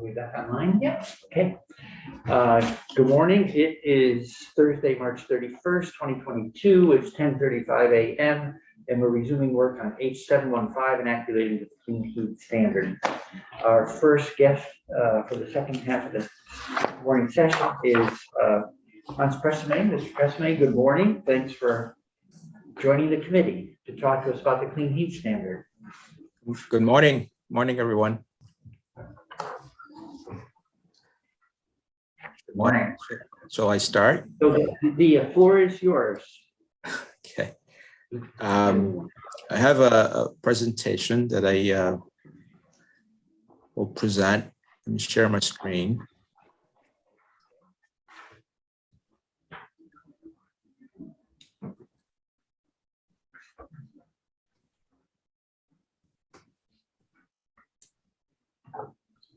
Are we back online? Yep. Okay. Good morning. It is Thursday, March 31st, 2022. It's 10:35 a.m. and we're resuming work on H715 and activating the clean heat standard. Our first guest for the second half of this morning session is Hans Pressman. Mr. Pressman, good morning. Thanks for joining the committee to talk to us about the clean heat standard. Good morning. Morning, everyone. Good morning. Shall I start? So the floor is yours. Okay. I have a presentation that I will present. Let me share my screen.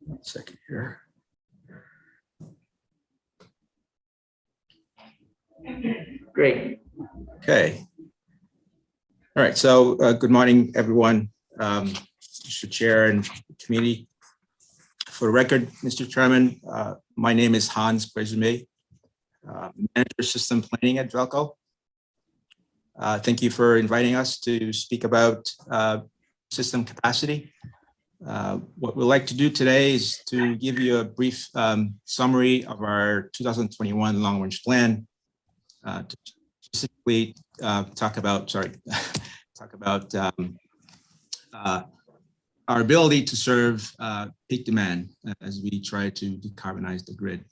One second here. Great. Okay. All right. So good morning, everyone. Mr. Chair and committee. For the record, Mr. Chairman, my name is Hans Pressman, Manager System Planning at Velco. Thank you for inviting us to speak about system capacity. What we'd like to do today is to give you a brief summary of our 2021 long-range plan. To specifically talk about our ability to serve peak demand as we try to decarbonize the grid.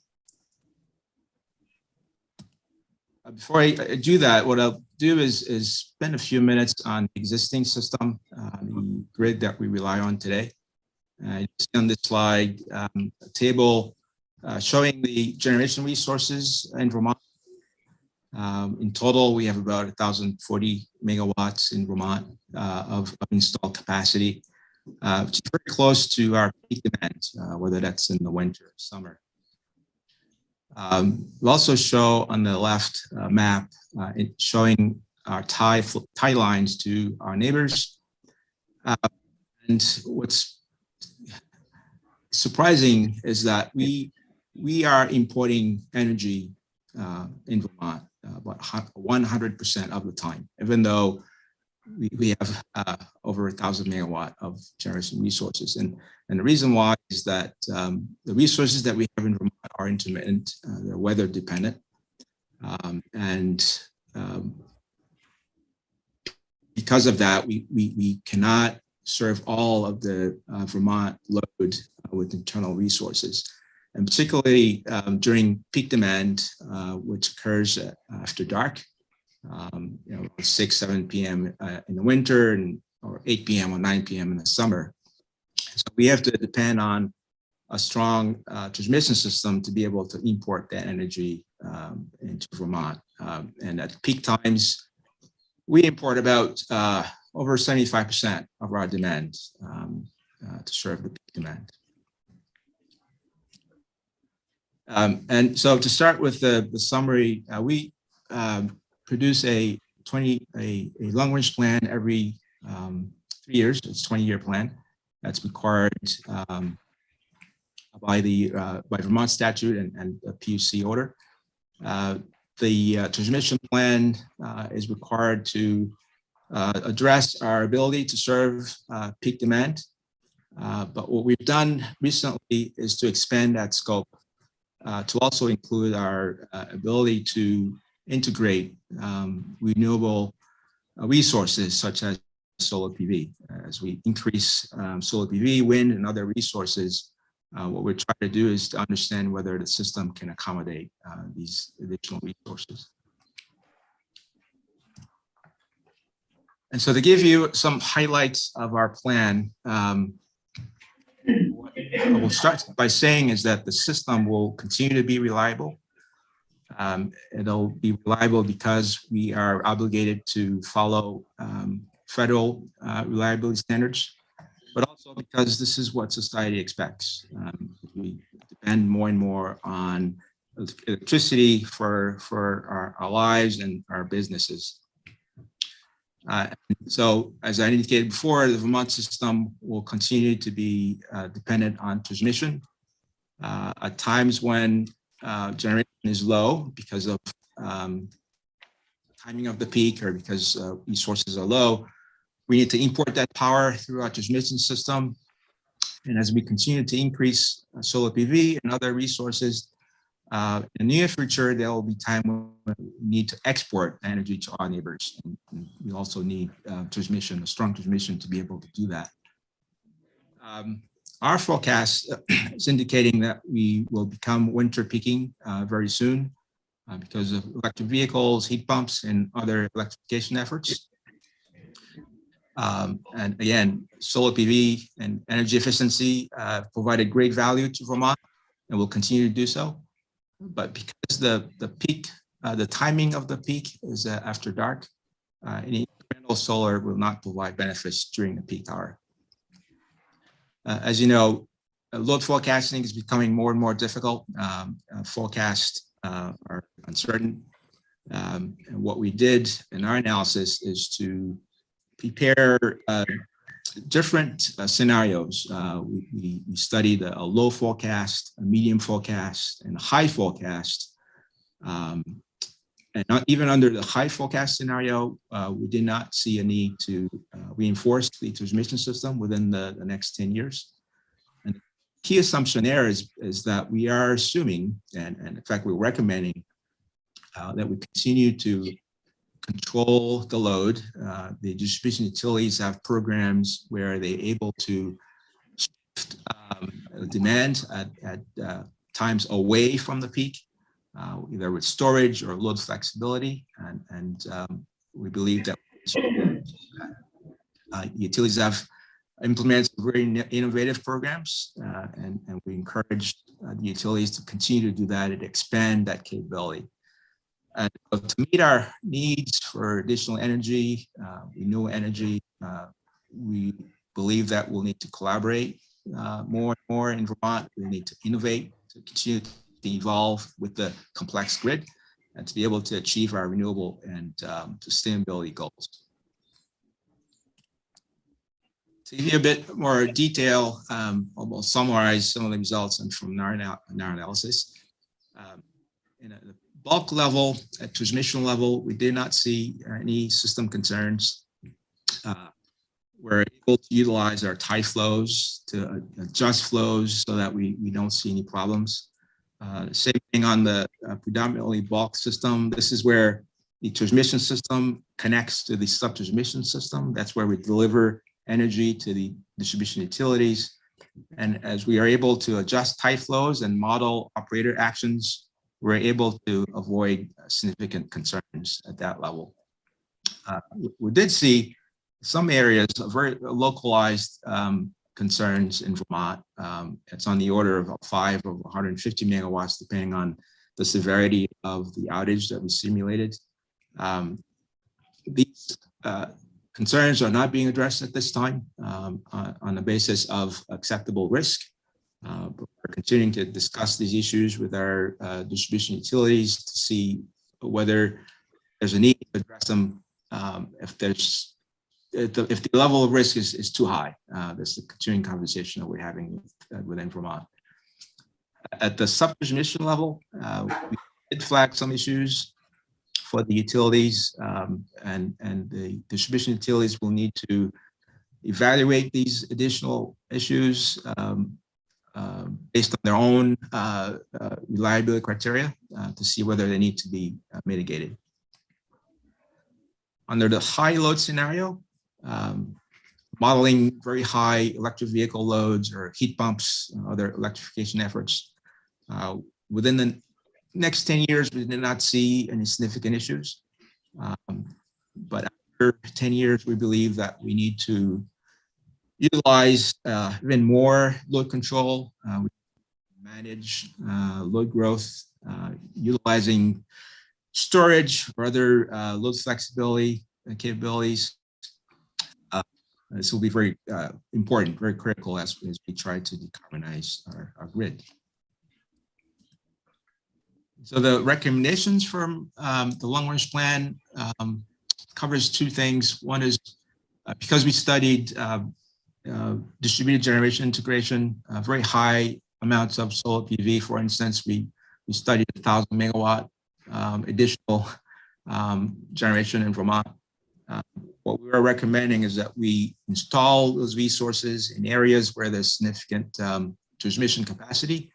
Before I do that, what I'll do is spend a few minutes on the existing system, the grid that we rely on today. You see on this slide a table showing the generation resources in Vermont. In total, we have about 1,040 megawatts in Vermont of installed capacity, which is very close to our peak demand, whether that's in the winter or summer. We also show on the left map showing our tie lines to our neighbors. And what's surprising is that we are importing energy in Vermont about 100% of the time, even though we have over 1,000 megawatt of generation resources. And the reason why is that the resources that we have in Vermont are intermittent, they're weather dependent. Because of that, we cannot serve all of the Vermont load with internal resources. And particularly during peak demand, which occurs after dark, 6, 7 p.m. In the winter or 8 p.m. or 9 p.m. in the summer. So we have to depend on a strong transmission system to be able to import that energy into Vermont. And at peak times, we import about over 75% of our demand to serve the peak demand. And so to start with the summary, we produce a long-range plan every 3 years. It's a 20-year plan that's required by Vermont statute and the PUC order. The transmission plan is required to address our ability to serve peak demand. But what we've done recently is to expand that scope to also include our ability to integrate renewable resources such as solar PV. As we increase solar PV, wind, and other resources, what we're trying to do is to understand whether the system can accommodate these additional resources. And so to give you some highlights of our plan, what we'll start by saying is that the system will continue to be reliable. It'll be reliable because we are obligated to follow federal reliability standards, but also because this is what society expects. We depend more and more on electricity for our lives and our businesses. So as I indicated before, the Vermont system will continue to be dependent on transmission. At times when generation is low because of timing of the peak or because resources are low, we need to import that power through our transmission system. And as we continue to increase solar PV and other resources, in the near future, there will be time when we need to export energy to our neighbors. And we also need transmission, a strong transmission to be able to do that. Our forecast is indicating that we will become winter peaking very soon because of electric vehicles, heat pumps, and other electrification efforts. And again, solar PV and energy efficiency provided great value to Vermont and will continue to do so. But because the peak, the timing of the peak is after dark, any incremental solar will not provide benefits during the peak hour. As you know, load forecasting is becoming more and more difficult. Forecasts are uncertain. And what we did in our analysis is to prepare different scenarios. We studied a low forecast, a medium forecast, and a high forecast. And not even under the high forecast scenario, we did not see a need to reinforce the transmission system within the next 10 years. And the key assumption there is that we are assuming, and in fact, we're recommending that we continue to control the load. The distribution utilities have programs where they're able to shift demand at times away from the peak, either with storage or load flexibility. And we believe that utilities have implemented very innovative programs, and we encourage the utilities to continue to do that and expand that capability. And to meet our needs for additional energy, renewable energy, we believe that we'll need to collaborate more and more in Vermont. We need to innovate to continue to evolve with the complex grid and to be able to achieve our renewable and sustainability goals. To give you a bit more detail, I'll summarize some of the results from our analysis. In the bulk level, at transmission level, we did not see any system concerns. We're able to utilize our tie flows to adjust flows so that we don't see any problems. Same thing on the predominantly bulk system. This is where the transmission system connects to the sub-transmission system. That's where we deliver energy to the distribution utilities. And as we are able to adjust tie flows and model operator actions, we're able to avoid significant concerns at that level. We did see some areas of very localized concerns in Vermont. It's on the order of 5 or 150 megawatts, depending on the severity of the outage that we simulated. These concerns are not being addressed at this time on the basis of acceptable risk. But we're continuing to discuss these issues with our distribution utilities to see whether there's a need to address them if the level of risk is too high. That's the continuing conversation that we're having within Vermont. At the sub-transmission level, we did flag some issues for the utilities, and the distribution utilities will need to evaluate these additional issues based on their own reliability criteria to see whether they need to be mitigated. Under the high load scenario, modeling very high electric vehicle loads or heat pumps, other electrification efforts, within the next 10 years, we did not see any significant issues. But after 10 years, we believe that we need to utilize even more load control, manage load growth, utilizing storage or other load flexibility capabilities. This will be very important, very critical as we try to decarbonize our grid. So the recommendations from the long-range plan covers 2 things. One is because we studied distributed generation integration, very high amounts of solar PV. For instance, we studied 1,000 megawatt additional generation in Vermont. What we are recommending is that we install those resources in areas where there's significant transmission capacity.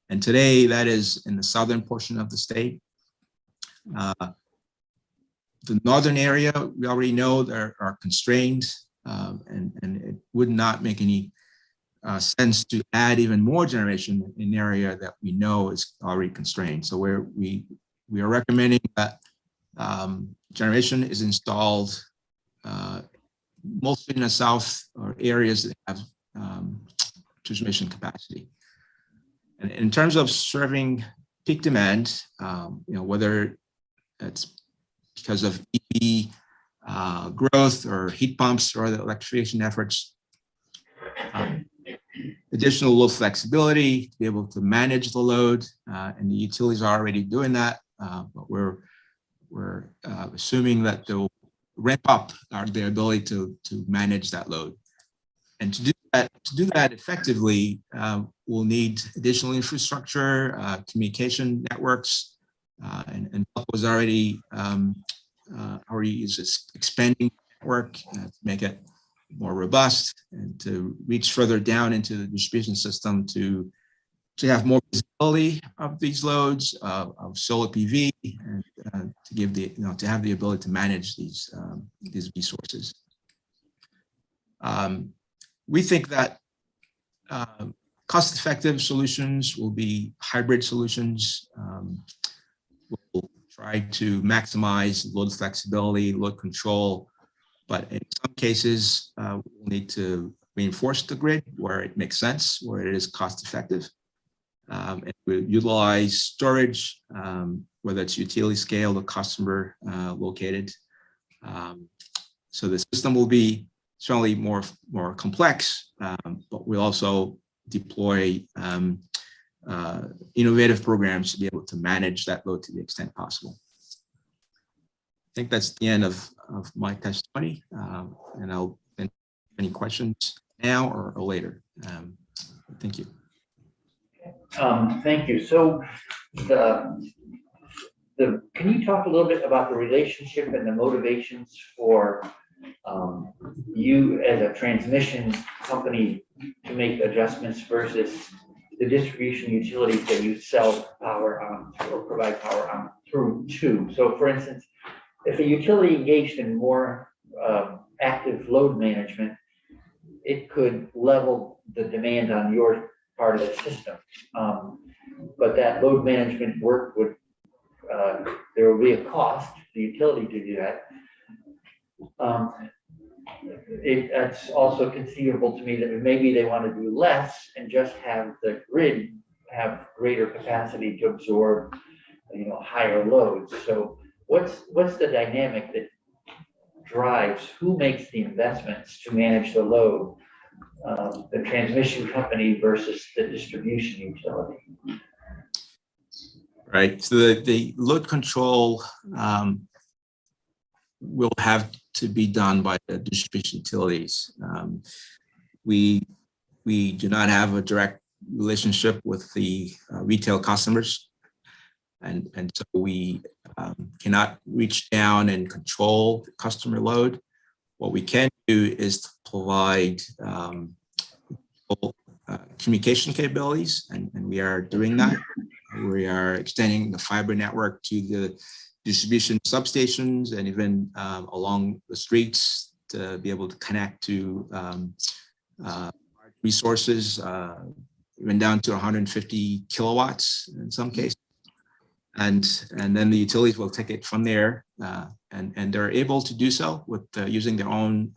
And today that is in the southern portion of the state. The northern area, we already know there are constraints, and it would not make any sense to add even more generation in an area that we know is already constrained. So we are recommending that generation is installed mostly in the south or areas that have transmission capacity. And in terms of serving peak demand, whether it's because of EV growth or heat pumps or the electrification efforts, additional load flexibility to be able to manage the load, and the utilities are already doing that, but we're assuming that they'll ramp up their ability to manage that load. And to do that effectively, we'll need additional infrastructure, communication networks, and was already is expanding network to make it more robust and to reach further down into the distribution system to have more visibility of these loads of solar PV, and to give to have the ability to manage these resources. We think that cost-effective solutions will be hybrid solutions. We'll try to maximize load flexibility, load control, but in some cases, we'll need to reinforce the grid where it makes sense, where it is cost-effective. And we'll utilize storage, whether it's utility scale or customer located. So the system will be certainly more complex, but we'll also deploy innovative programs to be able to manage that load to the extent possible. I think that's the end of my testimony, and I'll answer any questions now or later. Thank you. Thank you. So can you talk a little bit about the relationship and the motivations for you as a transmission company to make adjustments versus the distribution utilities that you sell power on or provide power on through to? So for instance, if a utility engaged in more active load management, it could level the demand on your part of the system. But that load management work would, there will be a cost to the utility to do that. It's also conceivable to me that maybe they want to do less and just have the grid have greater capacity to absorb, higher loads. So what's the dynamic that drives who makes the investments to manage the load? The transmission company versus the distribution utility. Right. So the load control will have to be done by the distribution utilities. We do not have a direct relationship with the retail customers, and so we cannot reach down and control the customer load. What we can do is to provide communication capabilities, and we are doing that. We are extending the fiber network to the distribution substations and even along the streets to be able to connect to resources, even down to 150 kilowatts in some cases. And then the utilities will take it from there, and they're able to do so with using their own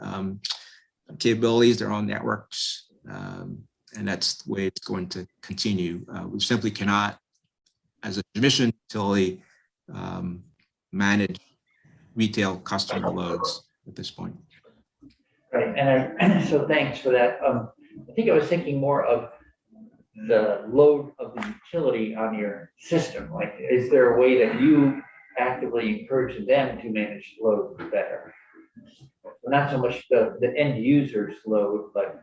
capabilities, their own networks, and that's the way it's going to continue. We simply cannot, as a transmission utility, manage retail customer loads at this point. Right, and so thanks for that. I think I was thinking more of the load of the utility on your system. Like, is there a way that you actively encourage them to manage load better? Not so much the end user's load, but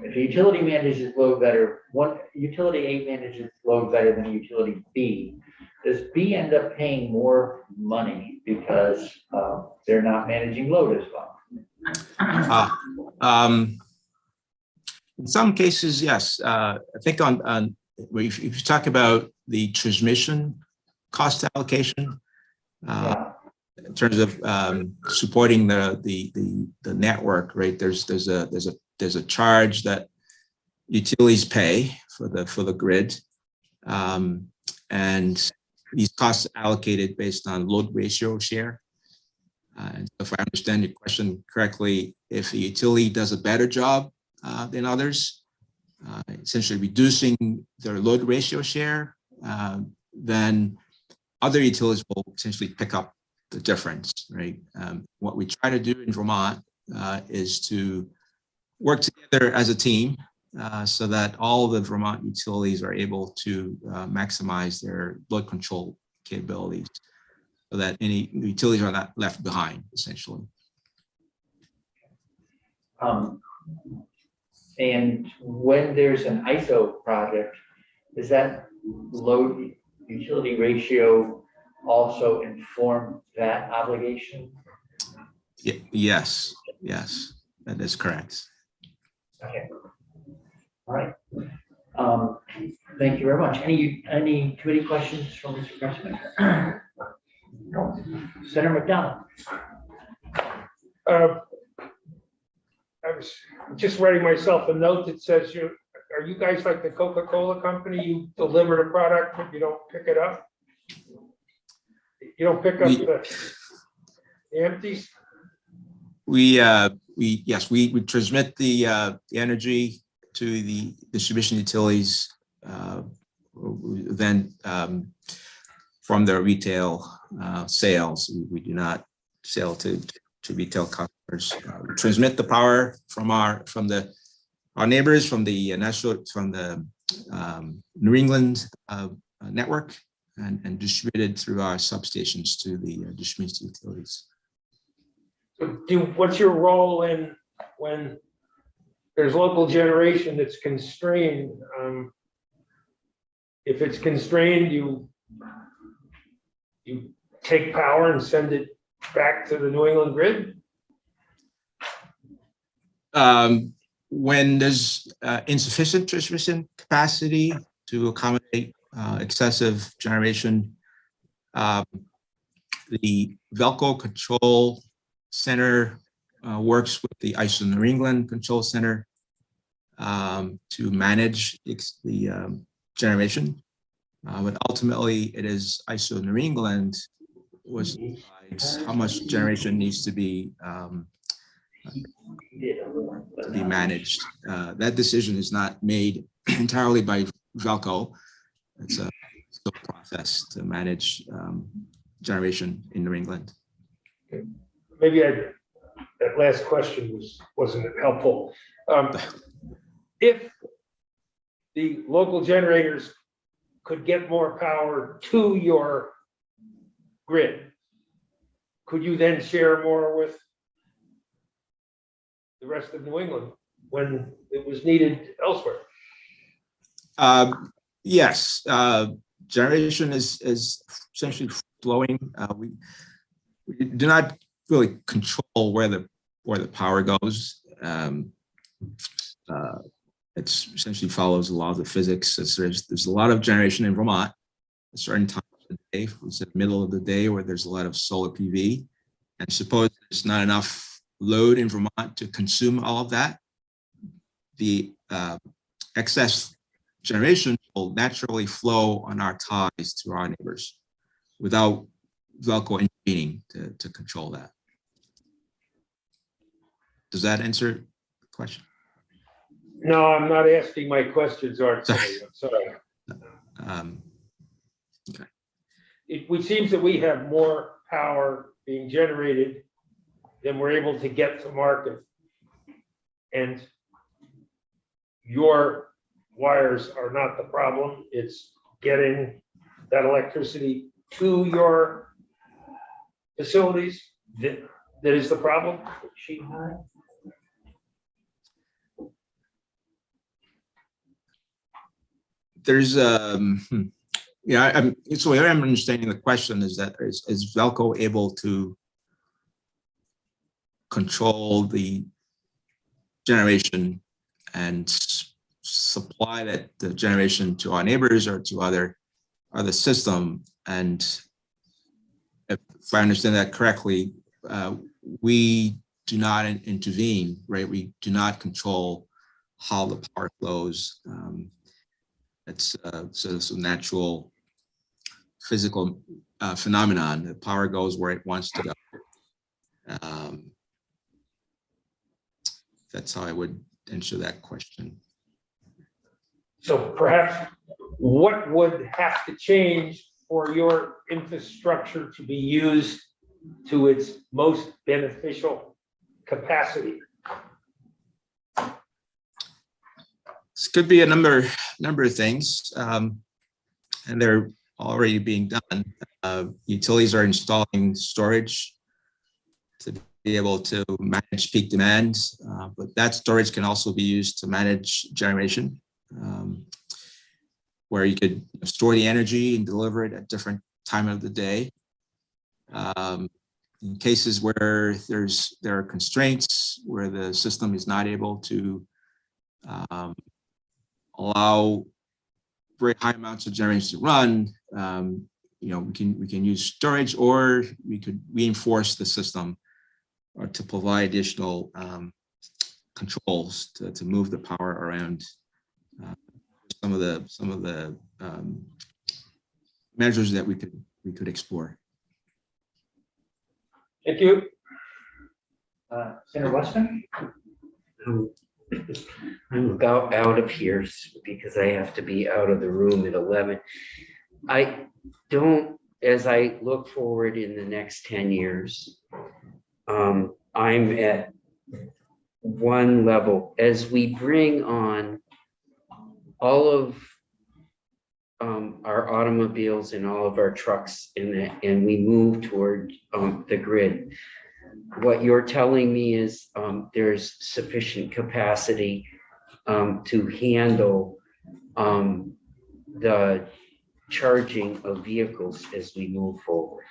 If a utility manages load better, one utility A manages load better than utility B, does B end up paying more money because they're not managing load as well? In some cases, yes. I think if you talk about the transmission cost allocation, Yeah. in terms of supporting the network, right? There's a charge that utilities pay for the grid, and these costs are allocated based on load ratio share. And if I understand your question correctly, if a utility does a better job than others, essentially reducing their load ratio share, then other utilities will essentially pick up the difference, right? What we try to do in Vermont is to work together as a team so that all the Vermont utilities are able to maximize their load control capabilities so that any utilities are not left behind, essentially. And when there's an ISO project, does that load utility ratio also inform that obligation? Yes, that is correct. Okay. All right. Thank you very much. Any committee questions from Mr. Pressman? Senator McDonald. I was just writing myself a note that says, are you guys like the Coca-Cola company? You deliver the product, but you don't pick it up? You don't pick up the empties? Yes, we transmit the energy to the distribution utilities, then from their retail sales. We do not sell to retail customers. We transmit the power from our neighbors, from the New England network, and distributed through our substations to the distribution utilities. So what's your role in when there's local generation that's constrained? If it's constrained, you take power and send it back to the New England grid? When there's insufficient transmission capacity to accommodate excessive generation, the Velco Control Center works with the ISO New England Control Center to manage the generation. But ultimately, it is ISO New England which decides how much generation needs to be managed. That decision is not made entirely by Velco. It's a process to manage generation in New England. Maybe that last question wasn't helpful. If the local generators could get more power to your grid, could you then share more with the rest of New England when it was needed elsewhere? Yes, generation is essentially flowing. We do not really control where the power goes. It essentially follows the laws of physics. There's a lot of generation in Vermont at certain times of the day. It's the middle of the day where there's a lot of solar PV, and suppose there's not enough load in Vermont to consume all of that. The excess generation will naturally flow on our ties to our neighbors without Velco intervening to control that. Does that answer the question? No, I'm not asking my questions, Art. I'm sorry. Okay. It seems that we have more power being generated than we're able to get to market. And your wires are not the problem. It's getting that electricity to your facilities that is the problem. there's yeah, so where I'm understanding the question is that is Velco able to control the generation and supply the generation to our neighbors or to other system? And if I understand that correctly, we do not intervene, right? We do not control how the power flows. It's a natural physical phenomenon. The power goes where it wants to go. That's how I would answer that question. So perhaps what would have to change for your infrastructure to be used to its most beneficial capacity? This could be a number of things, and they're already being done. Utilities are installing storage to be able to manage peak demand, but that storage can also be used to manage generation, where you could store the energy and deliver it at different time of the day. In cases where there are constraints, where the system is not able to allow very high amounts of generation to run, we can use storage, or we could reinforce the system or to provide additional controls to move the power around. Some of the measures that we could explore. Thank you. Senator Weston? I'm about out of here because I have to be out of the room at 11. I don't, as I look forward in the next 10 years, I'm at one level. As we bring on all of our automobiles and all of our trucks and we move toward the grid, what you're telling me is there's sufficient capacity to handle the charging of vehicles as we move forward.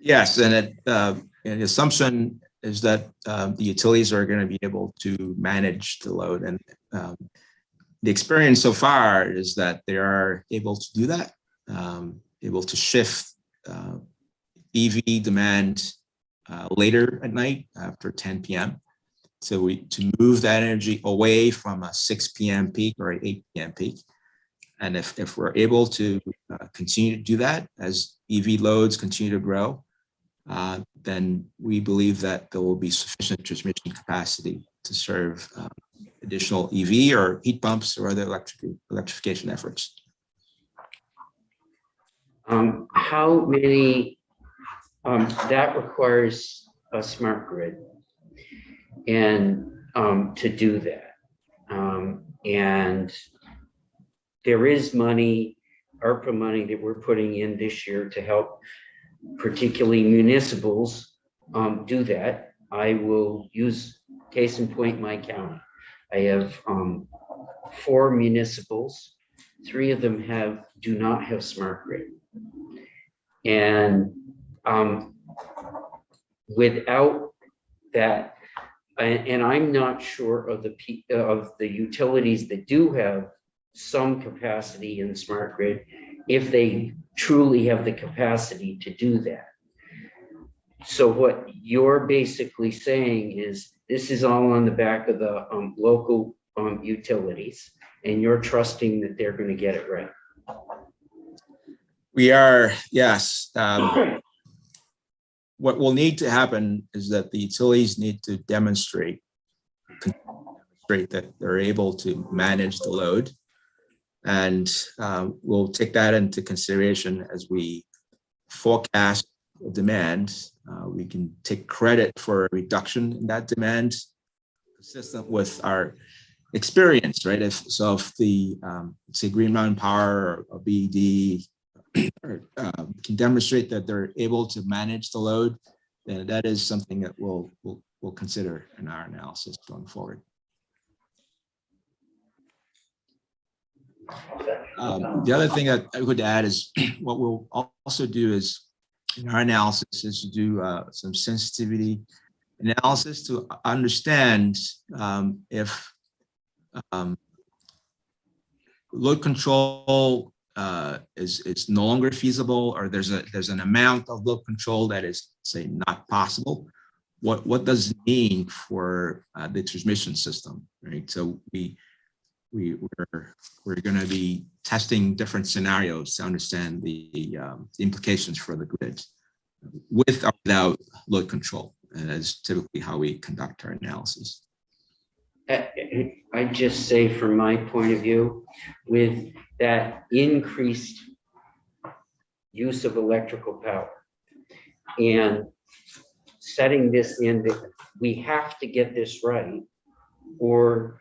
Yes, and the assumption is that the utilities are going to be able to manage the load, and the experience so far is that they are able to do that, able to shift EV demand later at night after 10 p.m. So to move that energy away from a 6 p.m. peak or an 8 p.m. peak. And if we're able to continue to do that as EV loads continue to grow, then we believe that there will be sufficient transmission capacity to serve additional EV or heat pumps or other electrification efforts. How many, that requires a smart grid and to do that. And there is money, ARPA money that we're putting in this year to help particularly municipals do that. I will use case in point my county. I have 4 municipals. 3 of them do not have smart grid. And without that, and I'm not sure of the utilities that do have some capacity in smart grid, if they truly have the capacity to do that. So what you're basically saying is this is all on the back of the local utilities, and you're trusting that they're going to get it right. We are, yes. What will need to happen is that the utilities need to demonstrate that they're able to manage the load. And we'll take that into consideration as we forecast demand. We can take credit for a reduction in that demand consistent with our experience, right? If the, say, Green Mountain Power or BED can demonstrate that they're able to manage the load, then that is something that we'll consider in our analysis going forward. The other thing that I would add is what we'll also do is in our analysis is to do some sensitivity analysis to understand if load control is no longer feasible, or there's an amount of load control that is, say, not possible. What does it mean for the transmission system, right? So we're going to be testing different scenarios to understand the implications for the grid with or without load control, and that's typically how we conduct our analysis. I just say from my point of view, with that increased use of electrical power and setting this in, that we have to get this right, or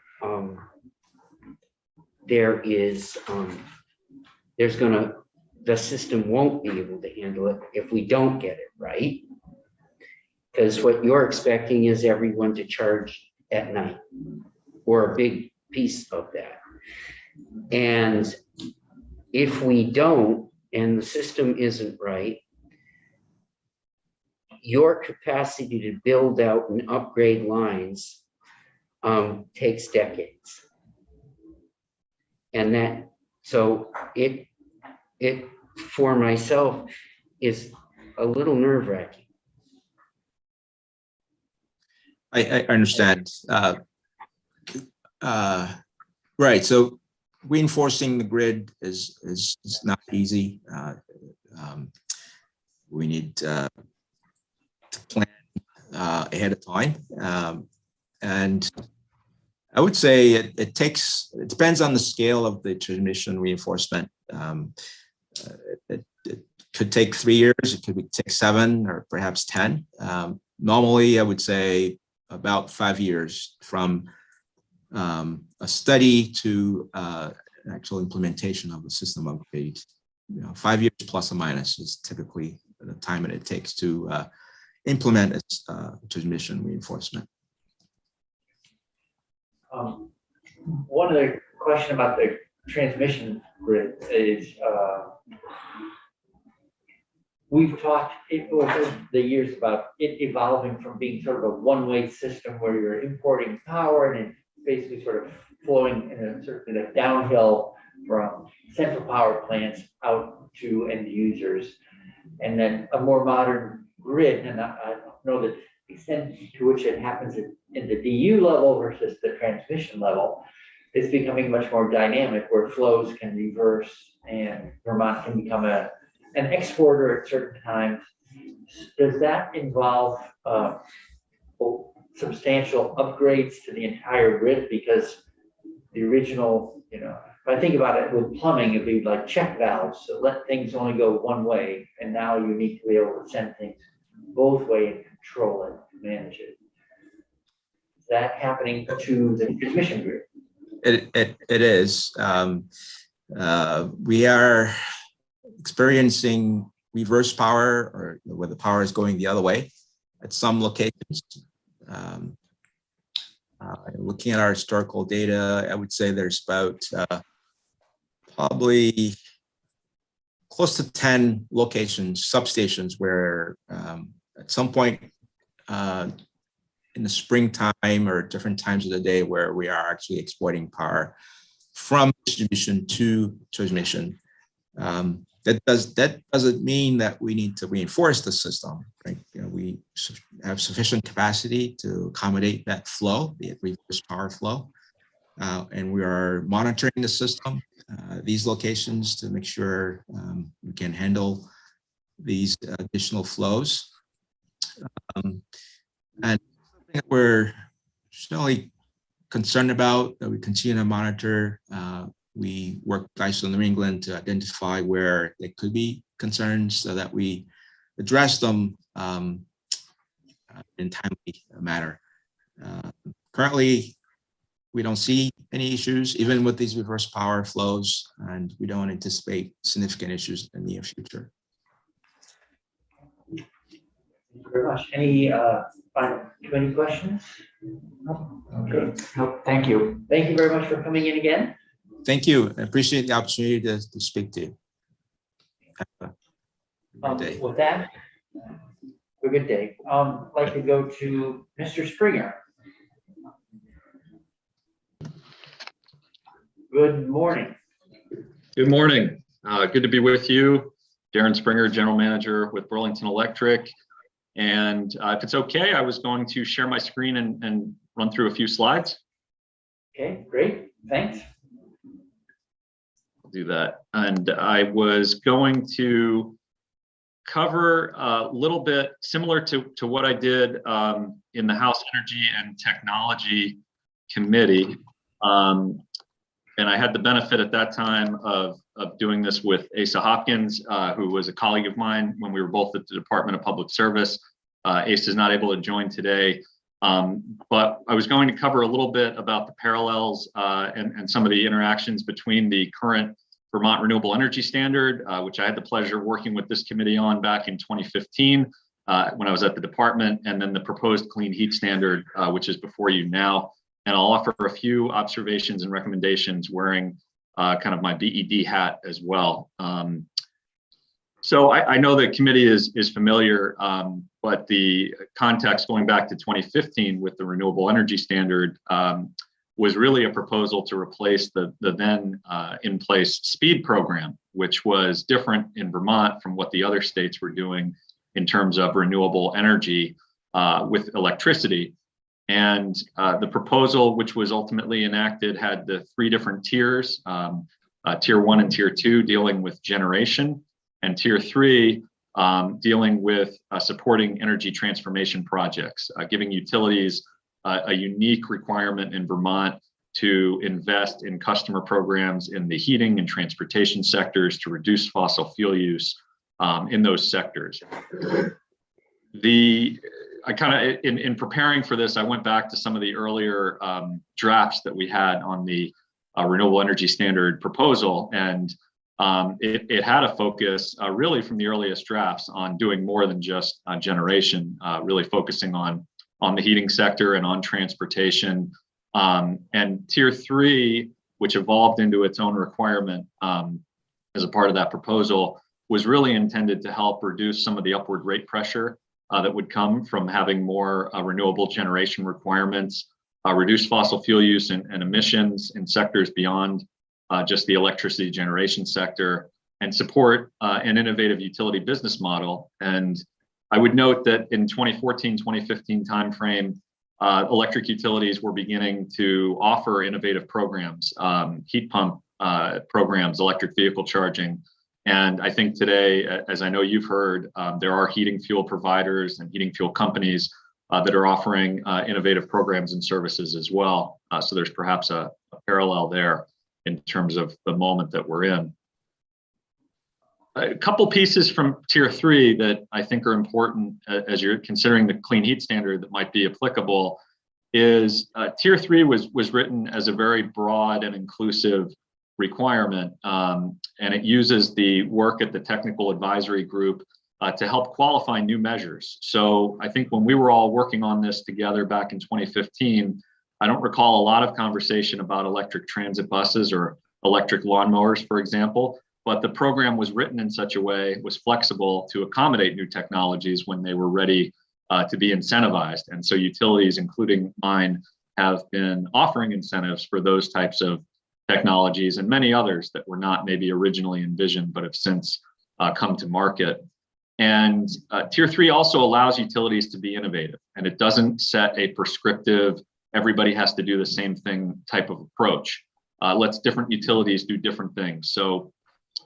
the system won't be able to handle it if we don't get it right. Because what you're expecting is everyone to charge at night, or a big piece of that. And if we don't, and the system isn't right, your capacity to build out and upgrade lines takes decades. And that, so it for myself is a little nerve-wracking. I understand. Right. So reinforcing the grid is not easy. We need to plan ahead of time. And I would say it depends on the scale of the transmission reinforcement. It could take 3 years, it could take 7 or perhaps 10. Normally, I would say about 5 years from a study to actual implementation of the system upgrade. 5 years plus or minus is typically the time that it takes to implement transmission reinforcement. One other question about the transmission grid is we've talked over the years about it evolving from being sort of a one-way system where you're importing power and it's basically sort of flowing in a sort of downhill from central power plants out to end users, and then a more modern grid. And I don't know the extent to which it happens in the DU level versus the transmission level. It's becoming much more dynamic, where flows can reverse and Vermont can become an exporter at certain times. Does that involve substantial upgrades to the entire grid? Because the original, if I think about it with plumbing, it'd be like check valves, so let things only go one way, and now you need to be able to send things both ways and control it, manage it. Is that happening to the transmission grid? It is. We are experiencing reverse power, or where the power is going the other way at some locations. Looking at our historical data, I would say there's about probably close to 10 locations, substations, where at some point in the springtime or different times of the day where we are actually exporting power from distribution to transmission. That doesn't mean that we need to reinforce the system, right? We have sufficient capacity to accommodate that flow, the reverse power flow, and we are monitoring the system, these locations, to make sure we can handle these additional flows. And something that we're certainly concerned about, that we continue to monitor. We work with ISO New England to identify where there could be concerns so that we address them in timely manner. Currently, we don't see any issues, even with these reverse power flows, and we don't anticipate significant issues in the near future. Thank you very much. Any final committee questions? No? Okay. No, thank you. Thank you very much for coming in again. Thank you. I appreciate the opportunity to speak to you. Have a good day. With that, have a good day. I'd like to go to Mr. Springer. Good morning. Good morning. Good to be with you. Darren Springer, General Manager with Burlington Electric. And if it's okay, I was going to share my screen and run through a few slides. Okay, great. Thanks. I'll do that. And I was going to cover a little bit similar to what I did in the House Energy and Technology Committee. And I had the benefit at that time of doing this with Asa Hopkins, who was a colleague of mine when we were both at the Department of Public Service. Asa is not able to join today, but I was going to cover a little bit about the parallels and some of the interactions between the current Vermont Renewable Energy Standard, which I had the pleasure of working with this committee on back in 2015 when I was at the department, and then the proposed Clean Heat Standard, which is before you now. And I'll offer a few observations and recommendations wearing kind of my BED hat as well. So I know the committee is familiar, but the context going back to 2015 with the Renewable Energy Standard was really a proposal to replace the then in place SPEED program, which was different in Vermont from what the other states were doing in terms of renewable energy with electricity. And the proposal, which was ultimately enacted, had the three different tiers, tier 1 and tier 2 dealing with generation, and tier 3 dealing with supporting energy transformation projects, giving utilities a unique requirement in Vermont to invest in customer programs in the heating and transportation sectors to reduce fossil fuel use in those sectors. I kind of, in preparing for this, I went back to some of the earlier drafts that we had on the Renewable Energy Standard proposal, and it had a focus really from the earliest drafts on doing more than just generation, really focusing on the heating sector and on transportation. And tier 3, which evolved into its own requirement as a part of that proposal, was really intended to help reduce some of the upward rate pressure that would come from having more renewable generation requirements, reduce fossil fuel use and emissions in sectors beyond just the electricity generation sector, and support an innovative utility business model. And I would note that in 2014-2015 timeframe, electric utilities were beginning to offer innovative programs, heat pump programs, electric vehicle charging. And I think today, as I know you've heard, there are heating fuel providers and heating fuel companies that are offering innovative programs and services as well. So there's perhaps a parallel there in terms of the moment that we're in. A couple pieces from tier 3 that I think are important as you're considering the Clean Heat Standard that might be applicable is tier 3 was written as a very broad and inclusive requirement, and it uses the work at the technical advisory group to help qualify new measures. So I think when we were all working on this together back in 2015, I don't recall a lot of conversation about electric transit buses or electric lawnmowers, for example, but the program was written in such a way, was flexible to accommodate new technologies when they were ready to be incentivized. And so utilities, including mine, have been offering incentives for those types of technologies and many others that were not maybe originally envisioned, but have since come to market. And tier 3 also allows utilities to be innovative, and it doesn't set a prescriptive, everybody has to do the same thing type of approach. Lets different utilities do different things. So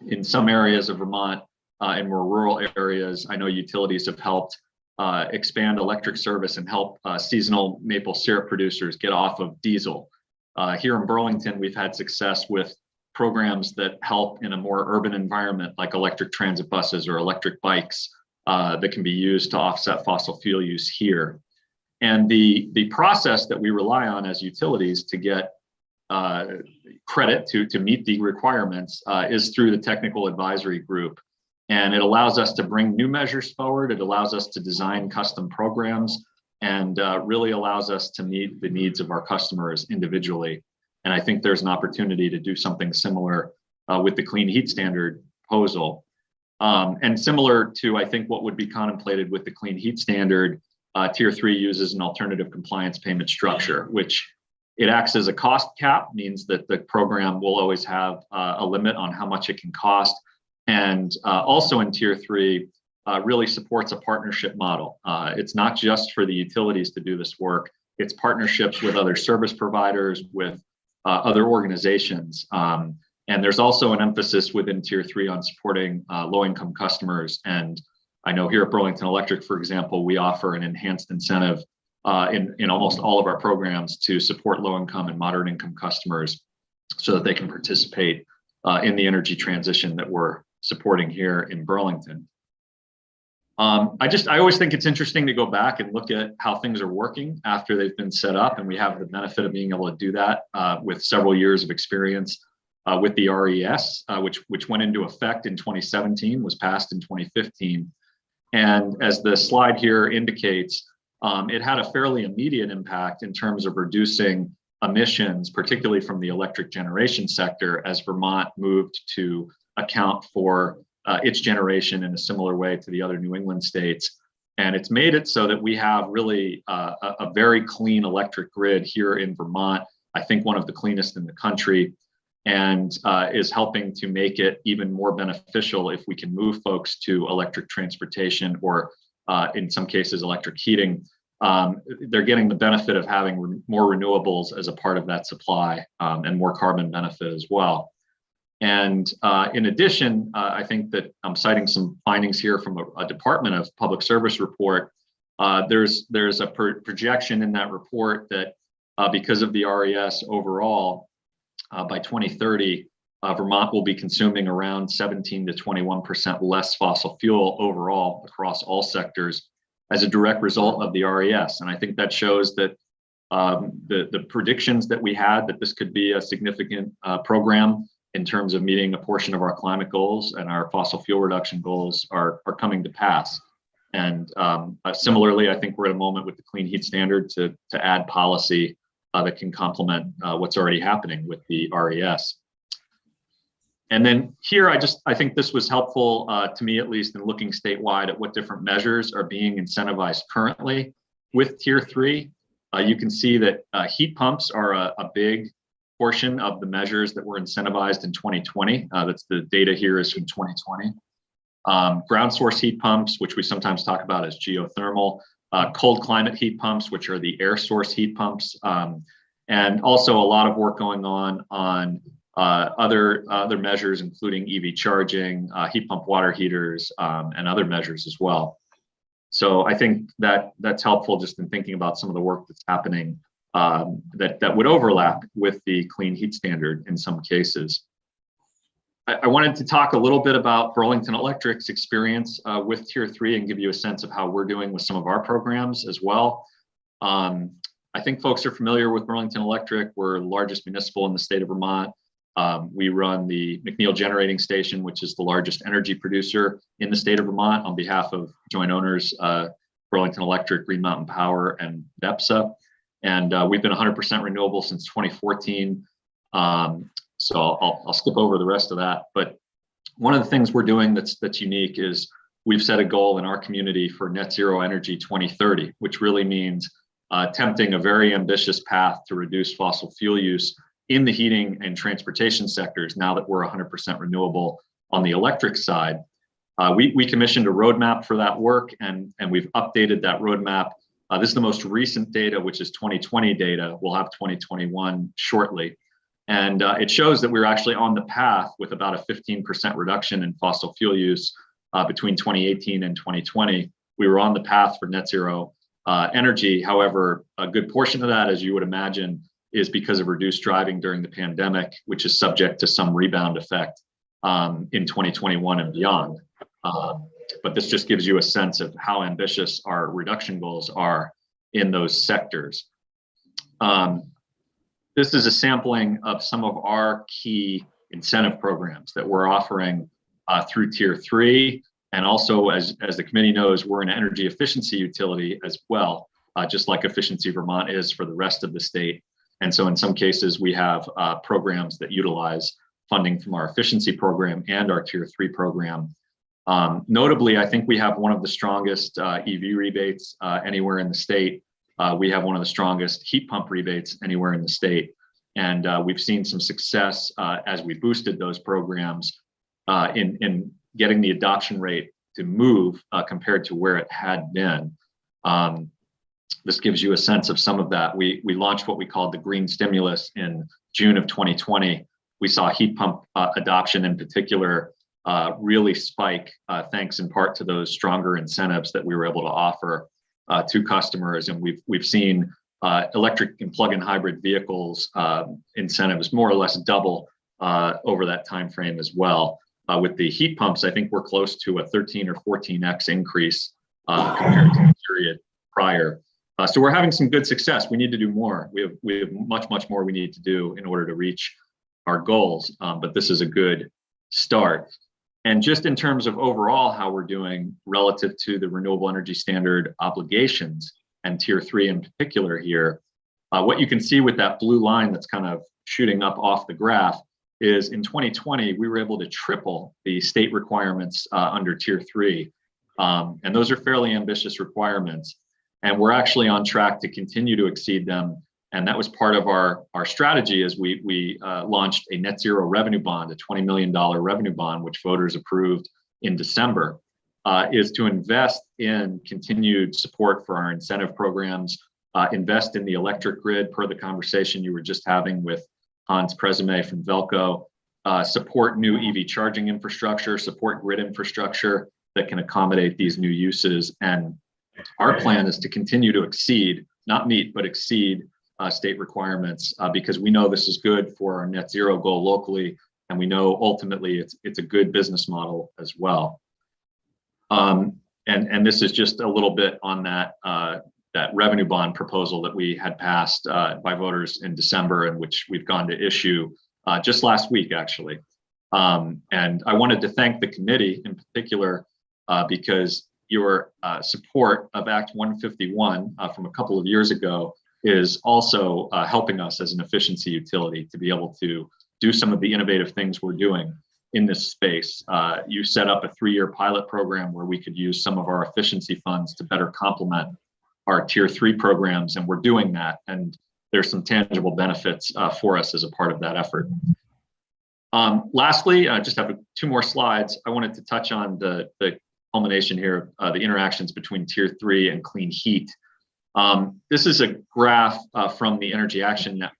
in some areas of Vermont and more rural areas, I know utilities have helped expand electric service and help seasonal maple syrup producers get off of diesel. Here in Burlington, we've had success with programs that help in a more urban environment, like electric transit buses or electric bikes that can be used to offset fossil fuel use here. And the process that we rely on as utilities to get credit to meet the requirements is through the technical advisory group. And it allows us to bring new measures forward. It allows us to design custom programs and really allows us to meet the needs of our customers individually. And I think there's an opportunity to do something similar with the clean heat standard proposal. And similar to, I think, what would be contemplated with the clean heat standard, Tier 3 uses an alternative compliance payment structure, which it acts as a cost cap, means that the program will always have a limit on how much it can cost. And also in Tier 3, really supports a partnership model. It's not just for the utilities to do this work, it's partnerships with other service providers, with other organizations. And there's also an emphasis within Tier 3 on supporting low-income customers. And I know here at Burlington Electric, for example, we offer an enhanced incentive in almost all of our programs to support low-income and moderate-income customers so that they can participate in the energy transition that we're supporting here in Burlington. I always think it's interesting to go back and look at how things are working after they've been set up, and we have the benefit of being able to do that with several years of experience with the RES, which went into effect in 2017, was passed in 2015. And as the slide here indicates, it had a fairly immediate impact in terms of reducing emissions, particularly from the electric generation sector, as Vermont moved to account for its generation in a similar way to the other New England states. And it's made it so that we have really a very clean electric grid here in Vermont, I think one of the cleanest in the country, and is helping to make it even more beneficial if we can move folks to electric transportation or in some cases electric heating. They're getting the benefit of having more renewables as a part of that supply and more carbon benefit as well. And in addition, I think that I'm citing some findings here from a Department of Public Service report. There's a projection in that report that because of the RES overall, by 2030, Vermont will be consuming around 17 to 21% less fossil fuel overall across all sectors as a direct result of the RES. And I think that shows that the predictions that we had that this could be a significant program in terms of meeting a portion of our climate goals and our fossil fuel reduction goals are coming to pass. And similarly, I think we're at a moment with the clean heat standard to add policy that can complement what's already happening with the RES. And then here, I think this was helpful to me, at least in looking statewide at what different measures are being incentivized currently with Tier 3. You can see that heat pumps are a big portion of the measures that were incentivized in 2020. That's the data here is from 2020. Ground source heat pumps, which we sometimes talk about as geothermal, cold climate heat pumps, which are the air source heat pumps, and also a lot of work going on other measures, including EV charging, heat pump water heaters, and other measures as well. So I think that's helpful just in thinking about some of the work that's happening that would overlap with the clean heat standard in some cases. I wanted to talk a little bit about Burlington Electric's experience with Tier 3 and give you a sense of how we're doing with some of our programs as well. I think folks are familiar with Burlington Electric. We're the largest municipal in the state of Vermont. We run the McNeil Generating Station, which is the largest energy producer in the state of Vermont on behalf of joint owners, Burlington Electric, Green Mountain Power, and BEPSA. And we've been 100% renewable since 2014. So I'll skip over the rest of that. But one of the things we're doing that's unique is we've set a goal in our community for net zero energy 2030, which really means attempting a very ambitious path to reduce fossil fuel use in the heating and transportation sectors now that we're 100% renewable on the electric side. We commissioned a roadmap for that work, and we've updated that roadmap. This is the most recent data, which is 2020 data. We'll have 2021 shortly. And it shows that we're actually on the path with about a 15% reduction in fossil fuel use between 2018 and 2020. We were on the path for net zero energy. However, a good portion of that, as you would imagine, is because of reduced driving during the pandemic, which is subject to some rebound effect in 2021 and beyond. But this just gives you a sense of how ambitious our reduction goals are in those sectors. This is a sampling of some of our key incentive programs that we're offering through Tier 3. And also, as the committee knows, we're an energy efficiency utility as well, just like Efficiency Vermont is for the rest of the state. And so in some cases, we have programs that utilize funding from our efficiency program and our tier 3 program. Notably, I think we have one of the strongest EV rebates anywhere in the state. We have one of the strongest heat pump rebates anywhere in the state. And we've seen some success as we boosted those programs in getting the adoption rate to move compared to where it had been. This gives you a sense of some of that. We launched what we called the green stimulus in June of 2020. We saw heat pump adoption in particular really spike, thanks in part to those stronger incentives that we were able to offer to customers. And we've seen electric and plug-in hybrid vehicles incentives more or less double over that time frame as well. With the heat pumps, I think we're close to a 13 or 14x increase compared to the period prior. So we're having some good success. We need to do more. We have much more we need to do in order to reach our goals, but this is a good start. And just in terms of overall how we're doing relative to the Renewable Energy Standard obligations and tier 3 in particular here, what you can see with that blue line that's kind of shooting up off the graph is in 2020, we were able to triple the state requirements under tier 3. And those are fairly ambitious requirements. And we're actually on track to continue to exceed them. And that was part of our strategy as we launched a net zero revenue bond, a $20 million revenue bond, which voters approved in December, is to invest in continued support for our incentive programs, invest in the electric grid per the conversation you were just having with Hans Presime from Velco, support new EV charging infrastructure, support grid infrastructure that can accommodate these new uses. And our plan is to continue to exceed, not meet, but exceed state requirements because we know this is good for our net zero goal locally, and we know ultimately it's a good business model as well. And this is just a little bit on that that revenue bond proposal that we had passed by voters in December, and which we've gone to issue just last week, actually. And I wanted to thank the committee in particular because your support of Act 151 from a couple of years ago is also helping us as an efficiency utility to be able to do some of the innovative things we're doing in this space. You set up a 3-year pilot program where we could use some of our efficiency funds to better complement our tier 3 programs, and we're doing that. And there's some tangible benefits for us as a part of that effort. Lastly, I just have 2 more slides. I wanted to touch on the culmination here, the interactions between tier 3 and clean heat. This is a graph from the Energy Action Network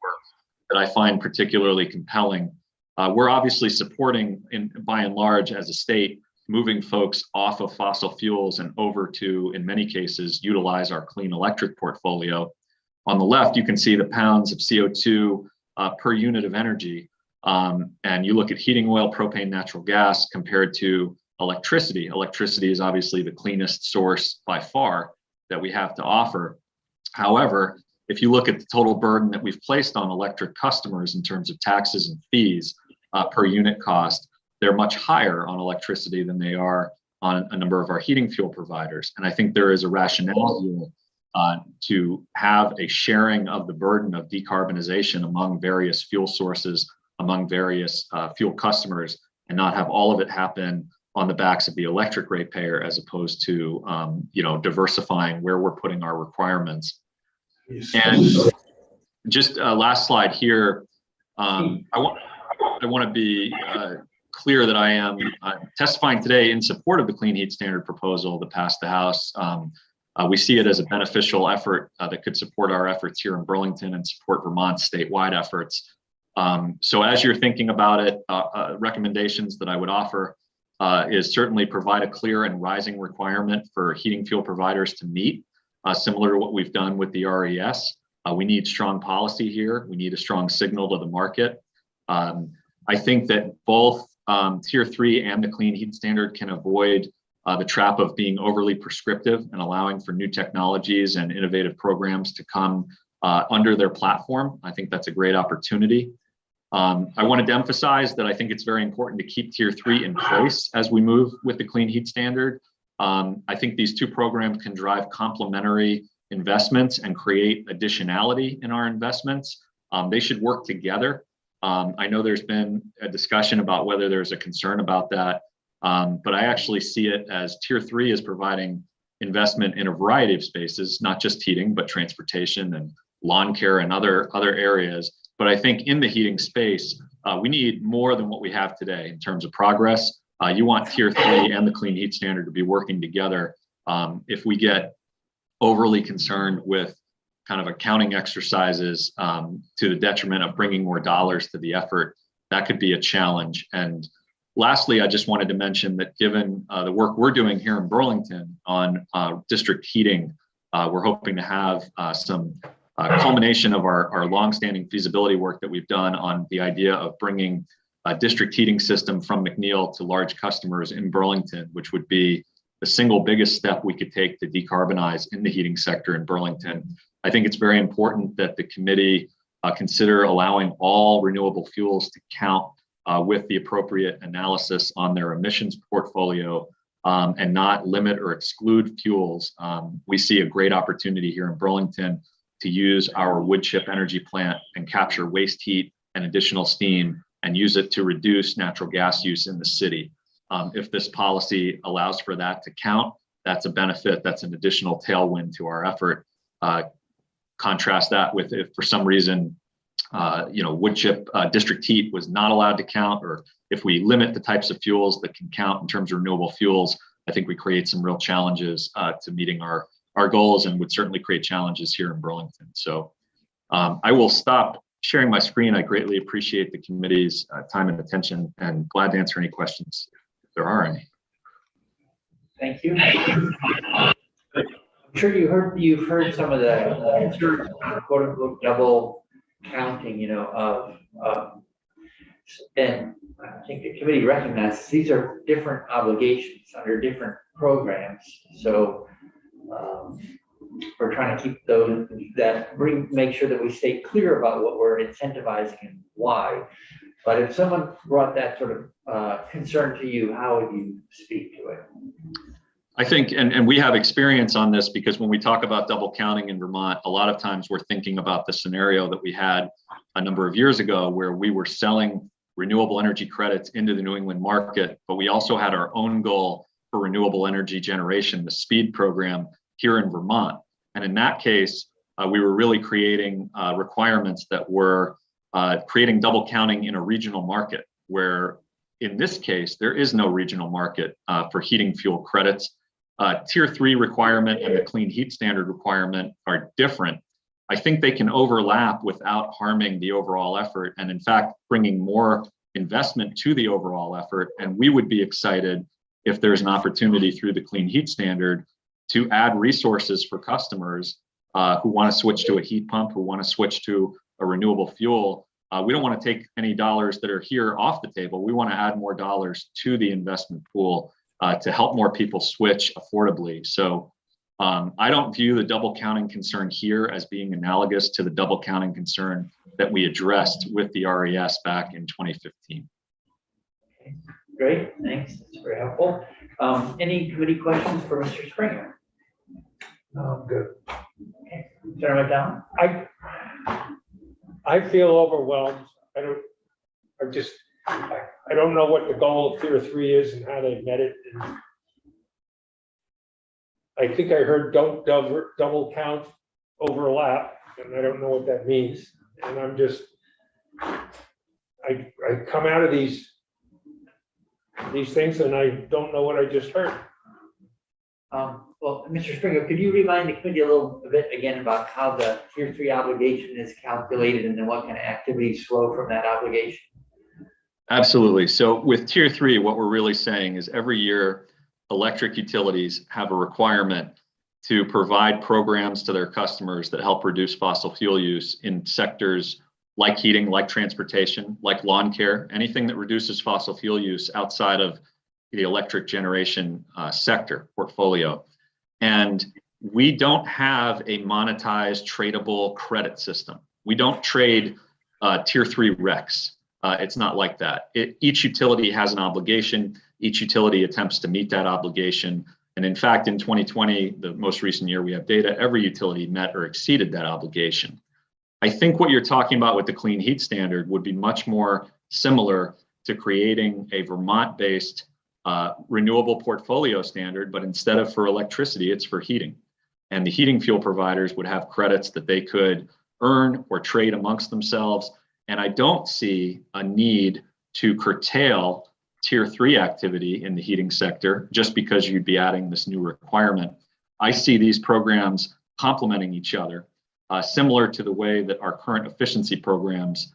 that I find particularly compelling. We're obviously supporting, by and large, as a state, moving folks off of fossil fuels and over to, in many cases, utilize our clean electric portfolio. On the left, you can see the pounds of CO2 per unit of energy. And you look at heating oil, propane, natural gas compared to electricity. Electricity is obviously the cleanest source by far that we have to offer. However, if you look at the total burden that we've placed on electric customers in terms of taxes and fees per unit cost, they're much higher on electricity than they are on a number of our heating fuel providers. And I think there is a rationale here to have a sharing of the burden of decarbonization among various fuel sources, among various fuel customers, and not have all of it happen on the backs of the electric ratepayer, as opposed to diversifying where we're putting our requirements. And just last slide here. I want to be clear that I am testifying today in support of the Clean Heat Standard proposal that passed the House. We see it as a beneficial effort that could support our efforts here in Burlington and support Vermont's statewide efforts. So as you're thinking about it, recommendations that I would offer is certainly provide a clear and rising requirement for heating fuel providers to meet, similar to what we've done with the RES. We need strong policy here. We need a strong signal to the market. I think that both Tier 3 and the Clean Heat Standard can avoid the trap of being overly prescriptive and allowing for new technologies and innovative programs to come under their platform. I think that's a great opportunity. I wanted to emphasize that I think it's very important to keep Tier 3 in place as we move with the Clean Heat Standard. I think these 2 programs can drive complementary investments and create additionality in our investments. They should work together. I know there's been a discussion about whether there's a concern about that, but I actually see it as Tier 3 is providing investment in a variety of spaces, not just heating, but transportation and lawn care and other areas. But I think in the heating space, we need more than what we have today in terms of progress. You want Tier 3 and the Clean Heat Standard to be working together. If we get overly concerned with kind of accounting exercises to the detriment of bringing more dollars to the effort, that could be a challenge. And lastly, I just wanted to mention that given the work we're doing here in Burlington on district heating, we're hoping to have some culmination of our longstanding feasibility work that we've done on the idea of bringing a district heating system from McNeil to large customers in Burlington, which would be the single biggest step we could take to decarbonize in the heating sector in Burlington. I think it's very important that the committee consider allowing all renewable fuels to count with the appropriate analysis on their emissions portfolio and not limit or exclude fuels. We see a great opportunity here in Burlington to use our wood chip energy plant and capture waste heat and additional steam and use it to reduce natural gas use in the city. If this policy allows for that to count, that's a benefit, that's an additional tailwind to our effort. Contrast that with if for some reason, wood chip district heat was not allowed to count, or if we limit the types of fuels that can count in terms of renewable fuels, I think we create some real challenges to meeting our goals and would certainly create challenges here in Burlington. So I will stop sharing my screen. I greatly appreciate the committee's time and attention and glad to answer any questions if there are any. Thank you. I'm sure you've heard some of the quote unquote double counting, and I think the committee recognizes these are different obligations under different programs. So we're trying to keep those make sure that we stay clear about what we're incentivizing and why. But if someone brought that sort of concern to you, how would you speak to it? I think, and we have experience on this because when we talk about double counting in Vermont, a lot of times we're thinking about the scenario that we had a number of years ago where we were selling renewable energy credits into the New England market, but we also had our own goal for renewable energy generation, the SPEED program here in Vermont. And in that case, we were really creating requirements that were creating double counting in a regional market, where in this case, there is no regional market for heating fuel credits. Tier 3 requirement and the Clean Heat Standard requirement are different. I think they can overlap without harming the overall effort and in fact, bringing more investment to the overall effort. And we would be excited if there's an opportunity through the Clean Heat Standard to add resources for customers who want to switch to a heat pump, who want to switch to a renewable fuel. We don't want to take any dollars that are here off the table. We want to add more dollars to the investment pool to help more people switch affordably. So I don't view the double counting concern here as being analogous to the double counting concern that we addressed with the RES back in 2015. Okay, great, thanks, that's very helpful. Any committee questions for Mr. Springer? No, I'm good. Okay, turn it down. I feel overwhelmed. I don't know what the goal of Tier 3 is and how they met it. And I think I heard don't double count overlap, and I don't know what that means. And I'm just, I come out of these things and I don't know what I just heard. Well, Mr. Springer, could you remind the committee a little bit again about how the Tier 3 obligation is calculated and then what kind of activities flow from that obligation? Absolutely. So with Tier 3, what we're really saying is every year, electric utilities have a requirement to provide programs to their customers that help reduce fossil fuel use in sectors like heating, like transportation, like lawn care, anything that reduces fossil fuel use outside of the electric generation sector portfolio. And we don't have a monetized tradable credit system. We don't trade Tier 3 RECs. It's not like that. Each utility has an obligation. Each utility attempts to meet that obligation. And in fact, in 2020, the most recent year we have data, every utility met or exceeded that obligation. I think what you're talking about with the clean heat standard would be much more similar to creating a Vermont-based renewable portfolio standard, but instead of for electricity, it's for heating. And the heating fuel providers would have credits that they could earn or trade amongst themselves. And I don't see a need to curtail tier 3 activity in the heating sector just because you'd be adding this new requirement. I see these programs complementing each other, similar to the way that our current efficiency programs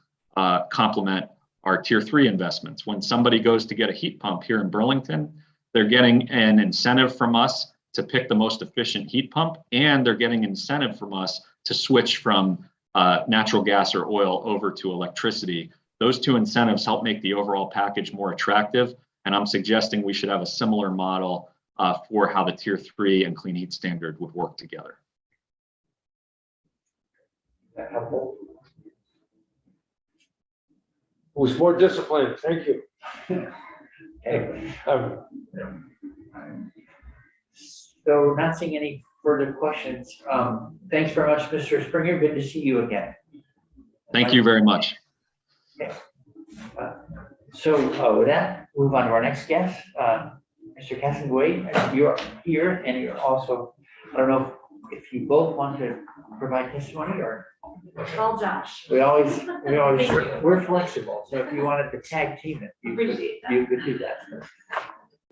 complement our tier 3 investments. When somebody goes to get a heat pump here in Burlington, they're getting an incentive from us to pick the most efficient heat pump, and they're getting incentive from us to switch from natural gas or oil over to electricity. Those two incentives help make the overall package more attractive, and I'm suggesting we should have a similar model for how the tier 3 and clean heat standard would work together. That helpful? Who's more disciplined? Thank you. Okay. So not seeing any further questions. Thanks very much, Mr. Springer. Good to see you again. Thank you very much. Okay. So with that, move on to our next guest, Mr. Cassenway. You're here, and you're also, I don't know if you both want to provide testimony or. Well, Josh. We're flexible. So if you wanted to tag team it, you could do that.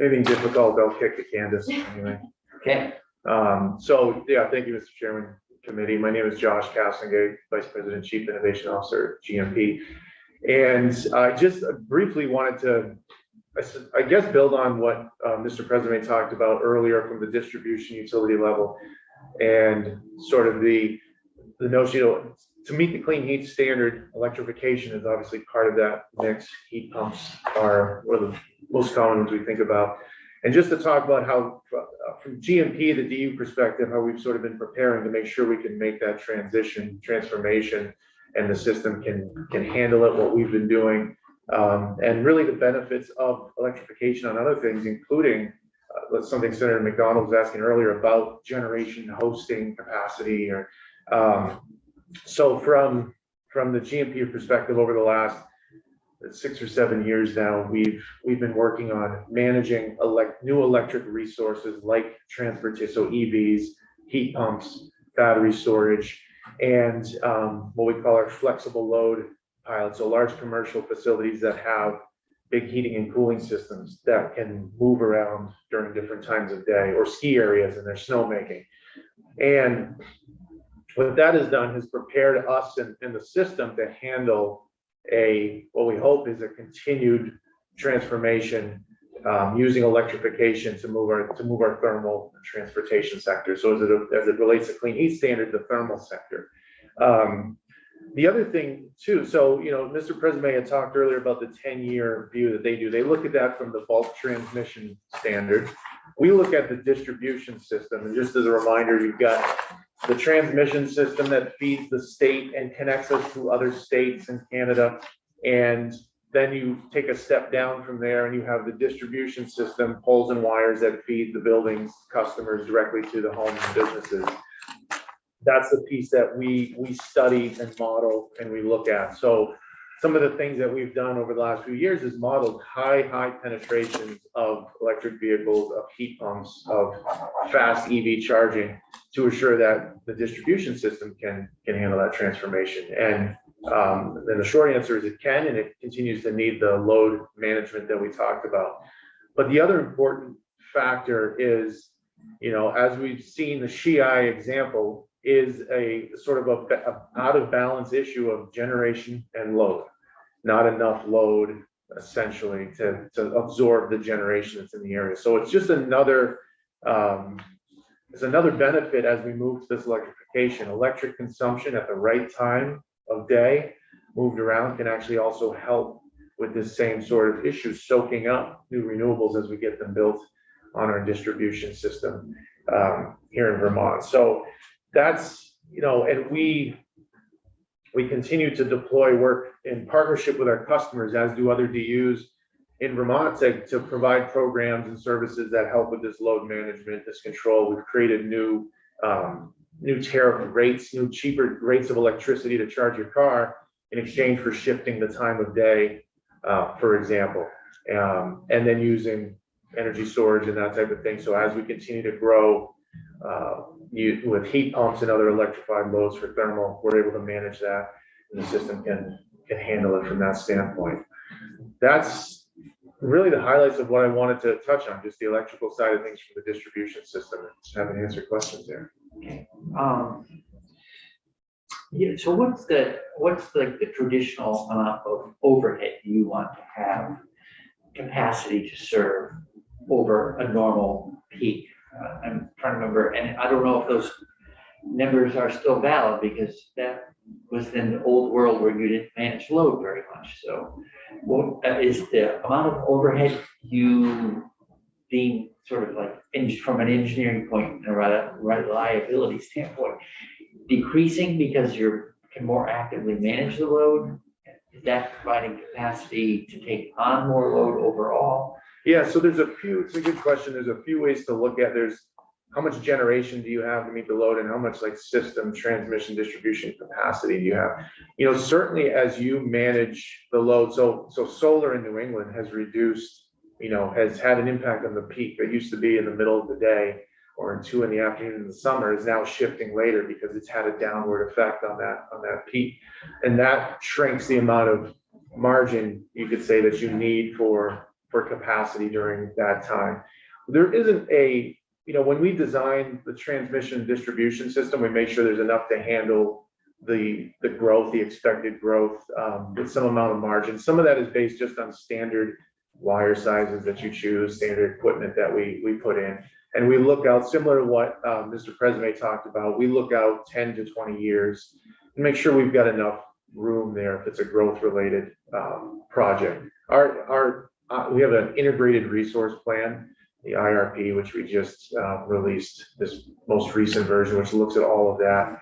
Anything difficult, they'll kick the canvas anyway. Okay. So yeah, thank you, Mr. Chairman, committee. My name is Josh Cassengate, Vice President, Chief Innovation Officer at GMP. And I just briefly wanted to, I guess, build on what Mr. President talked about earlier from the distribution utility level, and sort of the notion, to meet the clean heat standard, electrification is obviously part of that mix. Heat pumps are one of the most common ones we think about. And just to talk about how, from GMP, the DU perspective, how we've sort of been preparing to make sure we can make that transformation, and the system can handle it, what we've been doing, and really the benefits of electrification on other things, including something Senator McDonald was asking earlier about generation hosting capacity. Or so from the GMP perspective, over the last 6 or 7 years now, we've been working on managing new electric resources like transportation, so EVs, heat pumps, battery storage, and what we call our flexible load pilots, so large commercial facilities that have big heating and cooling systems that can move around during different times of day, or ski areas and their snowmaking. And what that has done has prepared us and the system to handle what we hope is a continued transformation using electrification to move our thermal and transportation sector. So as it relates to clean heat standard, the thermal sector. The other thing too, so Mr. President had talked earlier about the 10-year view that they do. They look at that from the bulk transmission standard. We look at the distribution system, and just as a reminder, you've got the transmission system that feeds the state and connects us to other states in Canada. And then you take a step down from there and you have the distribution system, poles and wires that feed the buildings, customers directly to the homes and businesses. That's the piece that we study and model and we look at. So some of the things that we've done over the last few years is modeled high penetrations of electric vehicles, of heat pumps, of fast EV charging to assure that the distribution system can handle that transformation. And then the short answer is it can, and it continues to need the load management that we talked about. But the other important factor is, as we've seen the Shiai example, is a sort of a out of balance issue of generation and load. Not enough load essentially to absorb the generation that's in the area. So it's just another benefit as we move to this electrification. Electric consumption at the right time of day moved around can actually also help with this same sort of issue, soaking up new renewables as we get them built on our distribution system here in Vermont. So that's, and we continue to deploy work in partnership with our customers, as do other DUs in Vermont, to provide programs and services that help with this load management, this control. We've created new new tariff rates, new cheaper rates of electricity to charge your car in exchange for shifting the time of day, for example, and then using energy storage and that type of thing. So as we continue to grow with heat pumps and other electrified loads for thermal, we're able to manage that, and the system can handle it from that standpoint. That's really the highlights of what I wanted to touch on, just the electrical side of things from the distribution system. Just haven't answered questions there. Okay. Yeah, so what's the traditional amount of overhead you want to have capacity to serve over a normal peak? I'm trying to remember, and I don't know if those numbers are still valid, because that was in the old world where you didn't manage load very much. So what is the amount of overhead you deem sort of like from an engineering point and a reliability standpoint decreasing because you can more actively manage the load? Is that providing capacity to take on more load overall? Yeah, so there's it's a good question. There's a few ways to look at. There's how much generation do you have to meet the load, and how much like system transmission distribution capacity do you have? You know, certainly as you manage the load, so solar in New England has reduced, has had an impact on the peak that used to be in the middle of the day or in 2 PM in the summer is now shifting later because it's had a downward effect on that peak. And that shrinks the amount of margin, you could say, that you need for capacity during that time. There isn't when we design the transmission distribution system, we make sure there's enough to handle the growth, the expected growth, with some amount of margin. Some of that is based just on standard wire sizes that you choose, standard equipment that we put in. And we look out, similar to what Mr. President we talked about, we look out 10 to 20 years and make sure we've got enough room there if it's a growth related project. We have an integrated resource plan, the IRP, which we just released, this most recent version, which looks at all of that.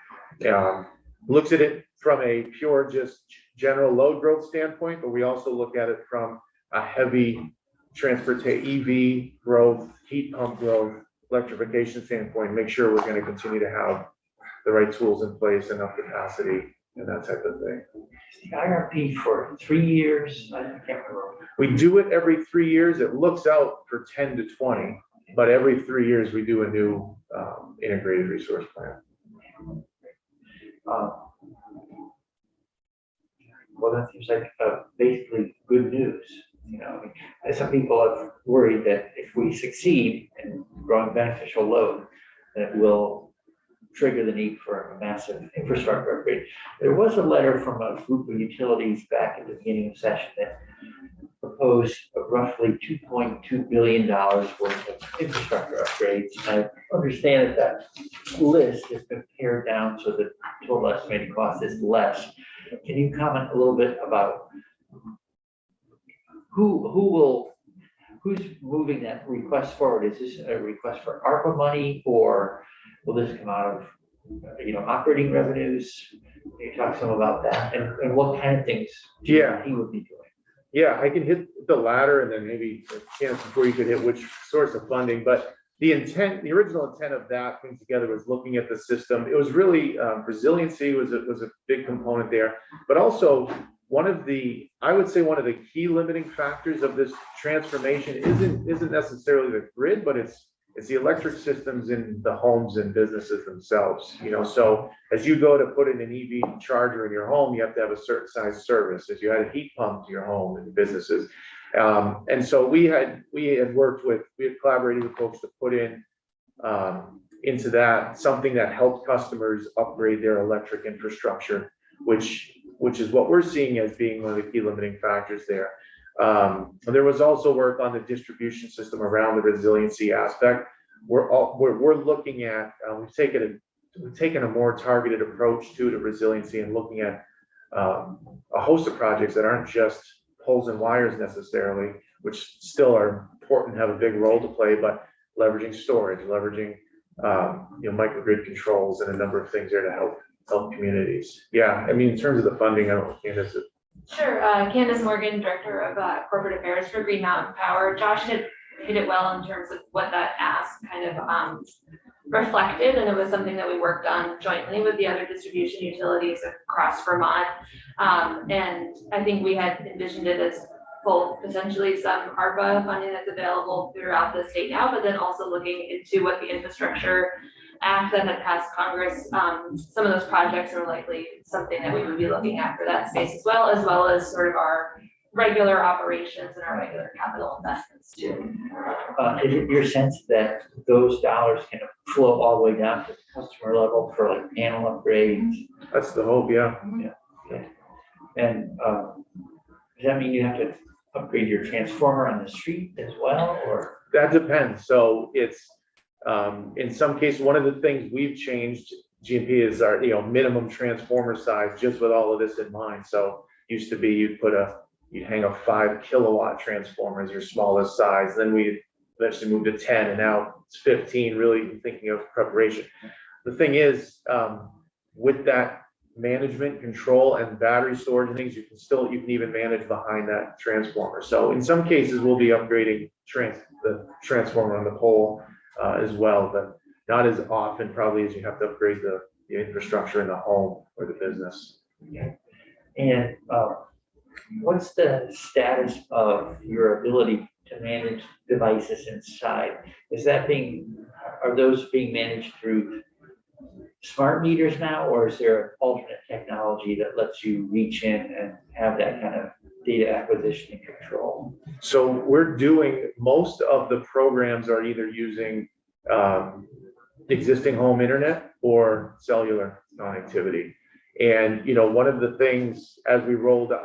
Looks at it from a pure just general load growth standpoint, but we also look at it from a heavy EV growth, heat pump growth, electrification standpoint, make sure we're going to continue to have the right tools in place, enough capacity, and that type of thing. The IRP for 3 years, I can't remember. We do it every 3 years. It looks out for 10 to 20, but every 3 years we do a new integrated resource plan. Well, that seems like basically good news. Some people have worried that if we succeed in growing beneficial load, that it will trigger the need for a massive infrastructure upgrade. There was a letter from a group of utilities back at the beginning of session that proposed roughly $2.2 billion worth of infrastructure upgrades. I understand that list has been pared down so the total estimated cost is less. Can you comment a little bit about who's moving that request forward? Is this a request for ARPA money, or will this come out of operating revenues? Can you talk some about that, and what kind of things he would be doing? Yeah, I can hit the latter, and then maybe Candace, before you could hit which source of funding. But the original intent of that thing together was looking at the system. It was really resiliency was a big component there, but also I would say one of the key limiting factors of this transformation isn't necessarily the grid, but it's the electric systems in the homes and businesses themselves. So as you go to put in an EV charger in your home, you have to have a certain size service. As you add a heat pump to your home and businesses, and so we had collaborated with folks to put in into that something that helped customers upgrade their electric infrastructure, which is what we're seeing as being one of the key limiting factors there. There was also work on the distribution system around the resiliency aspect. We're looking at, we've taken a more targeted approach to resiliency and looking at a host of projects that aren't just poles and wires necessarily, which still are important, have a big role to play, but leveraging storage, leveraging microgrid controls, and a number of things there to help communities. Yeah, I mean, in terms of the funding, I don't know, Candace. Sure. Candace Morgan, Director of Corporate Affairs for Green Mountain Power. Josh hit it well in terms of what that ask kind of reflected, and it was something that we worked on jointly with the other distribution utilities across Vermont. And I think we had envisioned it as both potentially some ARPA funding that's available throughout the state now, but then also looking into what the infrastructure act that had passed Congress. Some of those projects are likely something that we would be looking at for that space as well as sort of our regular operations and our regular capital investments too. Is it your sense that those dollars can flow all the way down to the customer level for like panel upgrades? That's the hope, yeah. Okay. And does that mean you have to upgrade your transformer on the street as well, or? That depends. So it's, in some cases, one of the things we've changed, GMP, is our, minimum transformer size, just with all of this in mind. So used to be you'd hang a 5 kilowatt transformer as your smallest size. Then we eventually moved to 10, and now it's 15, really thinking of preparation. The thing is, with that management control and battery storage and things, you can even manage behind that transformer. So in some cases, we'll be upgrading the transformer on the pole as well, but not as often probably as you have to upgrade the infrastructure in the home or the business. Yeah. And what's the status of your ability to manage devices inside? Are those being managed through smart meters now, or is there alternate technology that lets you reach in and have that kind of data acquisition and control? So we're doing, most of the programs are either using existing home internet or cellular connectivity. And, one of the things as we rolled out,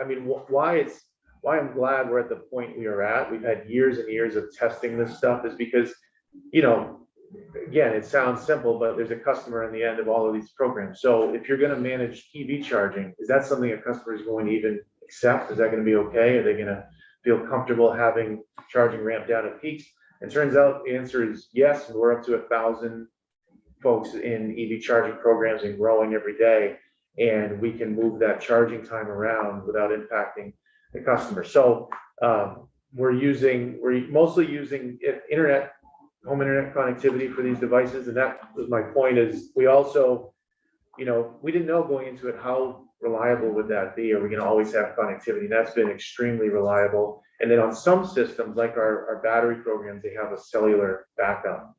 why I'm glad we're at the point we are at, we've had years and years of testing this stuff, is because, again, it sounds simple, but there's a customer in the end of all of these programs. So if you're going to manage EV charging, is that something a customer is going to even accept? Is that going to be okay? Are they going to feel comfortable having charging ramp down at peaks? It turns out the answer is yes. And we're up to 1,000 folks in EV charging programs and growing every day. And we can move that charging time around without impacting the customer. So we're mostly using home internet connectivity for these devices. And that was my point, is we also, we didn't know going into it, how reliable would that be? Are we going to always have connectivity? That's been extremely reliable. And then on some systems, like our battery programs, they have a cellular backup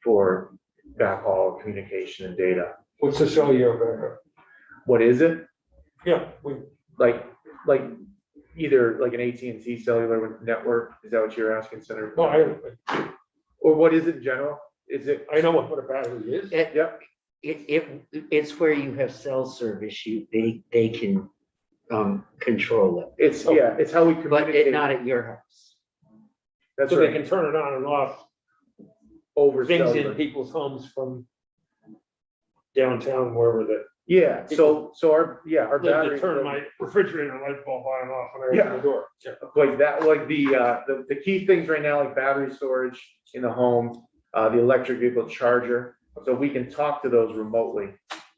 for backhaul communication and data. What's the cellular backup? What is it? Yeah. Like either like an AT&T cellular network? Is that what you're asking, Senator? No, Or what is it in general? Is it? I know what a battery is. Yep. It's where you have cell service, they can control it. It's how we communicate. But not at your house. That's So right. they can turn it on and off Over things cellular. in people's homes from downtown, wherever that. Yeah. So our Like battery. to turn my refrigerator light bulb on and off when I open the door. Like that, like the key things right now, like battery storage in the home, the electric vehicle charger. So we can talk to those remotely.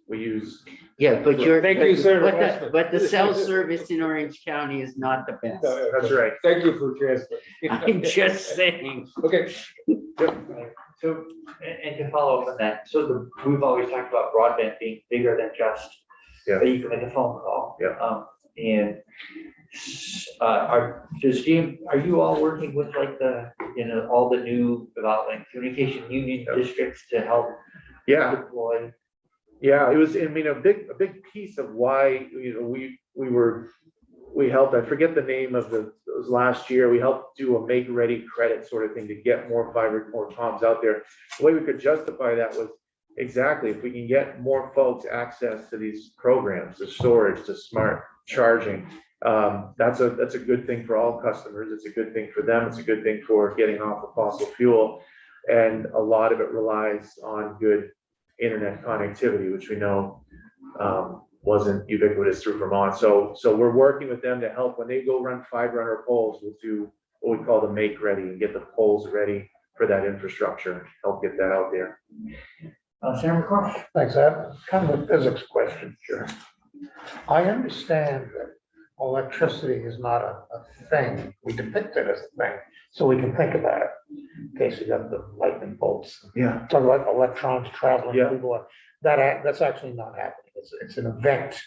We use. Yeah, but Thank you, Senator. but the cell service in Orange County is not the best. That's right. Thank you for transfer. I'm just saying. Okay. So, and to follow up on that, we've always talked about broadband being bigger than just Yeah. that you can make a phone call. Yeah. And are you all working with like all the new development communication union districts to help deploy? Yeah, it was, a big piece of why, we helped, I forget the name of it was last year, we helped do a make ready credit sort of thing to get more fiber, more comms out there. The way we could justify that was exactly, if we can get more folks access to these programs, to storage, to smart charging, that's a good thing for all customers. It's a good thing for them. It's a good thing for getting off of fossil fuel. And a lot of it relies on good internet connectivity, which we know wasn't ubiquitous through Vermont. So we're working with them to help when they go run fiber on our poles. We'll do what we call the make ready and get the poles ready for that infrastructure, help get that out there. Senator McCormick. Thanks. I have kind of a physics question. Sure. I understand that electricity is not a thing. We depict it as a thing, so we can think about it. Okay, so you got the lightning bolts. Yeah. Talk about electrons traveling. Yeah. People that's actually not happening. It's an event.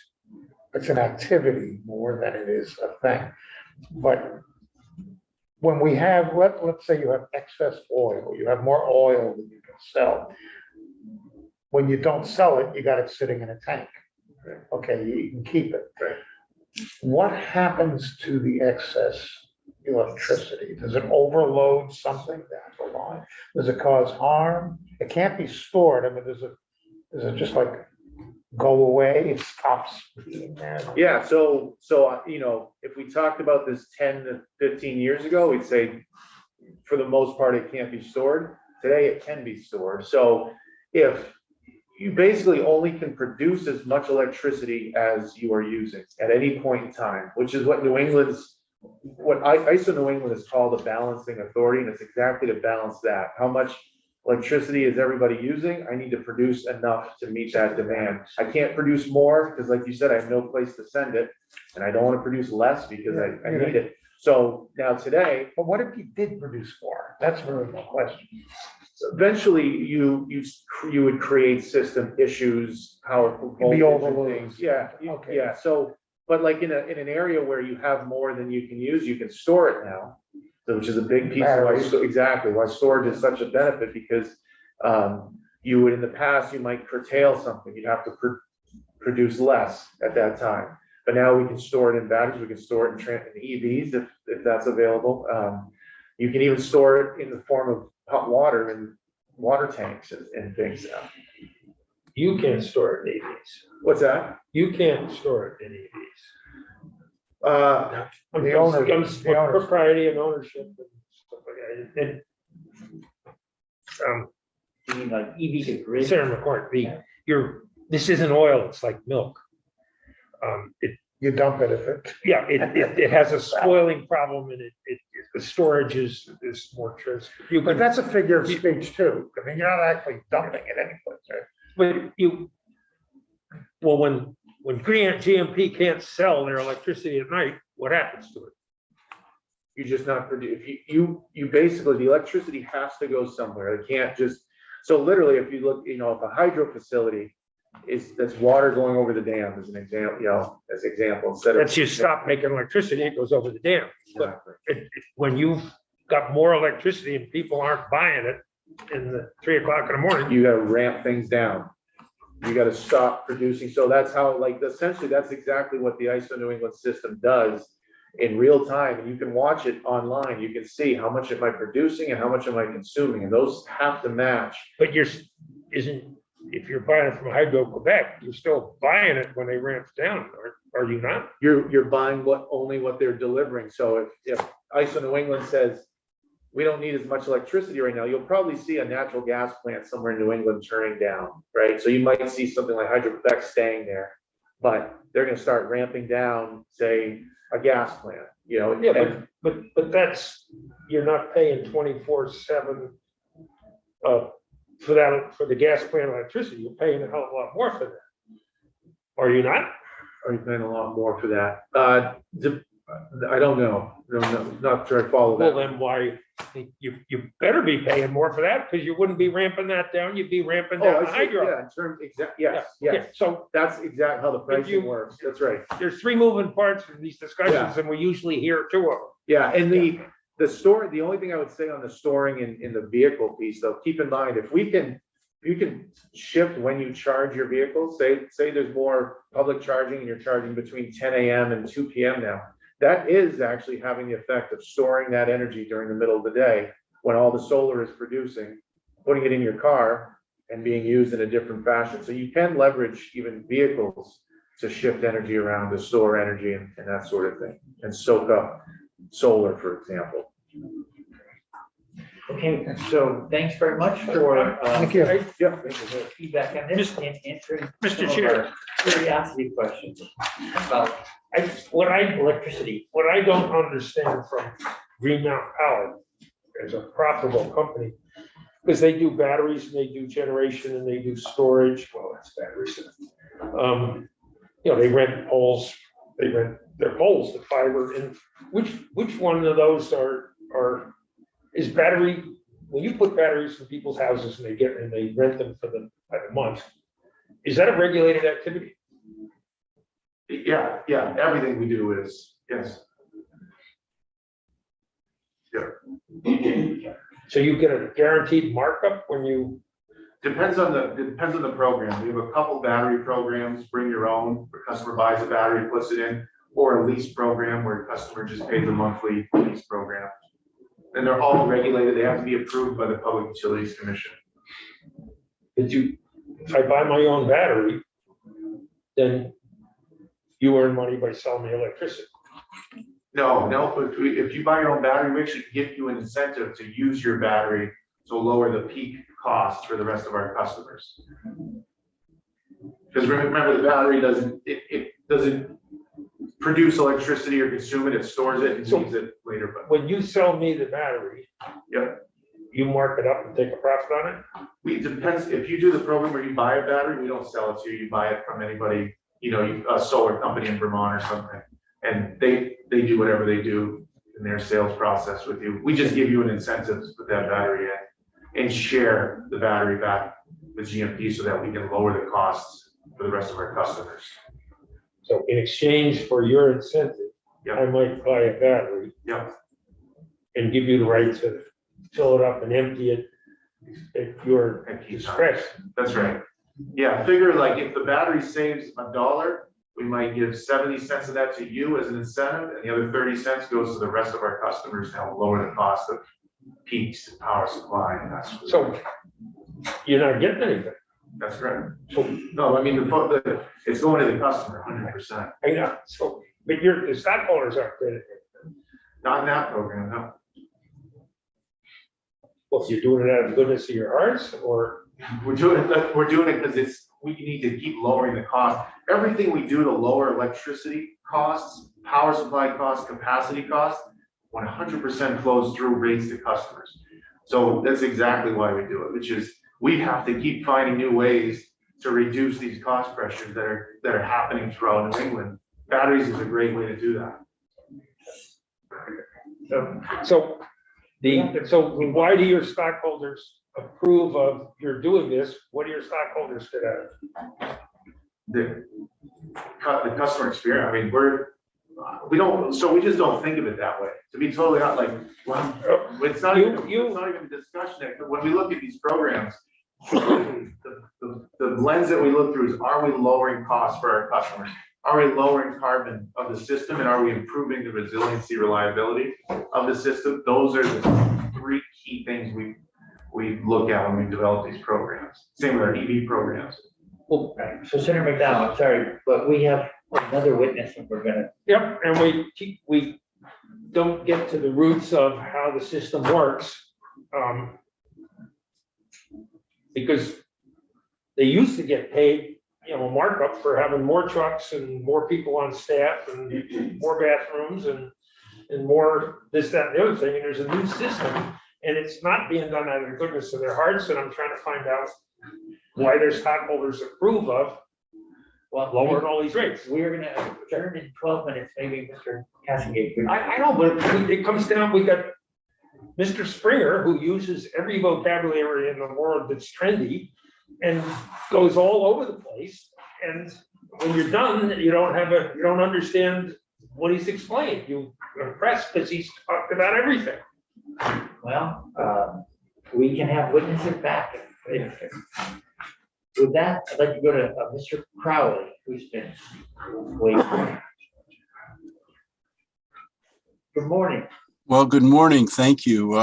It's an activity more than it is a thing. But when we have, let's say you have excess oil, you have more oil than you can sell. When you don't sell it, you got it sitting in a tank. Right. Okay, you can keep it. Right. What happens to the excess electricity? Does it overload something down the line? Does it cause harm? It can't be stored. I mean, does it just like go away? It stops being there? Yeah, so, you know, if we talked about this 10 to 15 years ago, we'd say for the most part, it can't be stored. Today, it can be stored. So if you basically only can produce as much electricity as you are using at any point in time, which is what ISO New England is called a balancing authority, and it's exactly to balance that. How much electricity is everybody using? I need to produce enough to meet that demand. I can't produce more because, like you said, I have no place to send it, and I don't want to produce less because I need it. So now today, But what if you did produce more? That's really the question. eventually you would create system issues, power It'd be voltage and overload. things. Yeah, Okay. yeah. So, but like in an area where you have more than you can use, you can store it now. So, which is a big piece of why storage is such a benefit, because you would, in the past, you might curtail something. You'd have to produce less at that time. But now we can store it in batteries. We can store it in EVs if that's available. You can even store it in the form of hot water in water tanks and things. You can't store it in EVs. What's that? You can't store it in EVs. The owners. Propriety and ownership and stuff like that. And, You mean like EV to grid? Sarah McCourt, this isn't oil, it's like milk. You dump it if it. Yeah, it has a spoiling problem, and the storage is more tricky. But that's a figure of speech too. I mean, you're not actually dumping it anyplace, right? But when GMP can't sell their electricity at night, what happens to it? You just not produce. If you basically, the electricity has to go somewhere. It can't just. So literally, if you look, if a hydro facility that's water going over the dam as an example, instead of. That's you stop making electricity, it goes over the dam. Exactly. But when you've got more electricity and people aren't buying it in the 3 o'clock in the morning. You got to ramp things down. You got to stop producing. So that's how, essentially, that's exactly what the ISO New England system does in real time. And you can watch it online. You can see how much am I producing and how much am I consuming, and those have to match. But if you're buying it from Hydro Quebec, you're still buying it when they ramp down, are you not? You're buying only what they're delivering. So if ISO New England says we don't need as much electricity right now, you'll probably see a natural gas plant somewhere in New England turning down, right? So you might see something like Hydro Quebec staying there, but they're going to start ramping down, say, a gas plant. Yeah, but that's, you're not paying 24/7 for the gas plant electricity. You're paying a hell of a lot more for that. Are you not? Are you paying a lot more for that? I don't know. Not sure I follow Well, that. then why, you better be paying more for that, because you wouldn't be ramping that down, you'd be ramping down the I see. hydro. Yeah, in terms, yes. Yeah, so That's exactly how the pricing you- works. That's right. there's 3 moving parts in these discussions, and we usually hear 2 of them. Yeah, and the only thing I would say on the storing in the vehicle piece, though, keep in mind, if you can shift when you charge your vehicle, say there's more public charging and you're charging between 10 a.m. and 2 p.m. now, that is actually having the effect of storing that energy during the middle of the day when all the solar is producing, putting it in your car and being used in a different fashion. So you can leverage even vehicles to shift energy around, to store energy and that sort of thing, and soak up solar, for example. Okay, so thanks very much for Thank you. Yeah. feedback on this and answering Mr. some of Chair. our curiosity questions about What I don't understand from Green Mountain Power as a profitable company, because they do batteries and they do generation and they do storage. Well, that's batteries. They rent poles, their poles, the fiber, and which one of those is battery when you put batteries in people's houses and they rent them for by the month, is that a regulated activity? Yeah, everything we do is, yes. So you get a guaranteed markup when you, Depends on the program. We have a couple battery programs, bring your own, where customer buys a battery, puts it in, or a lease program where customer just pays a monthly lease program. And they're all regulated. They have to be approved by the Public Utilities Commission. if I buy my own battery, then you earn money by selling me electricity. No, if you buy your own battery, we actually give you an incentive to use your battery to lower the peak cost for the rest of our customers. Because remember, the battery doesn't produce electricity or consume it, it stores it and uses it later. But When you sell me the battery, Yep. you mark it up and take a profit on it? It depends, if you do the program where you buy a battery, we don't sell it to you, you buy it from anybody, a solar company in Vermont or something. And they do whatever they do in their sales process with you. We just give you an incentive to put that battery in and share the battery back with GMP so that we can lower the costs for the rest of our customers. So in exchange for your incentive, Yep. I might buy a battery Yep, and give you the right to fill it up and empty it at your At key times. discretion. that's right. Yeah, figure like if the battery saves $1, we might give 70 cents of that to you as an incentive, and the other 30 cents goes to the rest of our customers to help lower the cost of peaks and power supply. And So you're not getting anything. that's correct. So No, I mean, it's going to the customer 100%. I know, so, but the stockholders aren't credited. Not in that program, no. Well, if you're doing it out of the goodness of your hearts, or, We're doing it because we need to keep lowering the cost. Everything we do to lower electricity costs, power supply costs, capacity costs, 100% flows through rates to customers. So that's exactly why we do it, which is we have to keep finding new ways to reduce these cost pressures that are happening throughout New England. Batteries is a great way to do that. so why do your stockholders approve of your doing this? What do your stockholders get out of it? The customer experience, I mean, we just don't think of it that way. To be totally honest, like, well, it's not even a discussion. When we look at these programs, the lens that we look through is, are we lowering costs for our customers? Are we lowering carbon of the system, and are we improving the resiliency, reliability of the system? Those are the three key things we look at when we develop these programs. Same with our EV programs. Well, right. So Senator McDowell, I'm sorry, but we have another witness and we're gonna. Yep, and we don't get to the roots of how the system works. Because they used to get paid, a markup for having more trucks and more people on staff and more bathrooms and more this, that, and the other thing. And there's a new system, and it's not being done out of the goodness of their hearts. And I'm trying to find out why their stockholders approve of lowering all these rates. We're gonna adjourn in 12 minutes, maybe Mr. Cassingate. I know, but it comes down, we got Mr. Springer, who uses every vocabulary in the world that's trendy and goes all over the place. And when you're done, you don't understand what he's explained. You're impressed because he's talked about everything. Well, we can have witnesses back. With that, I'd like to go to Mr. Crowley, who's been waiting. Good morning. Well, good morning. Thank you.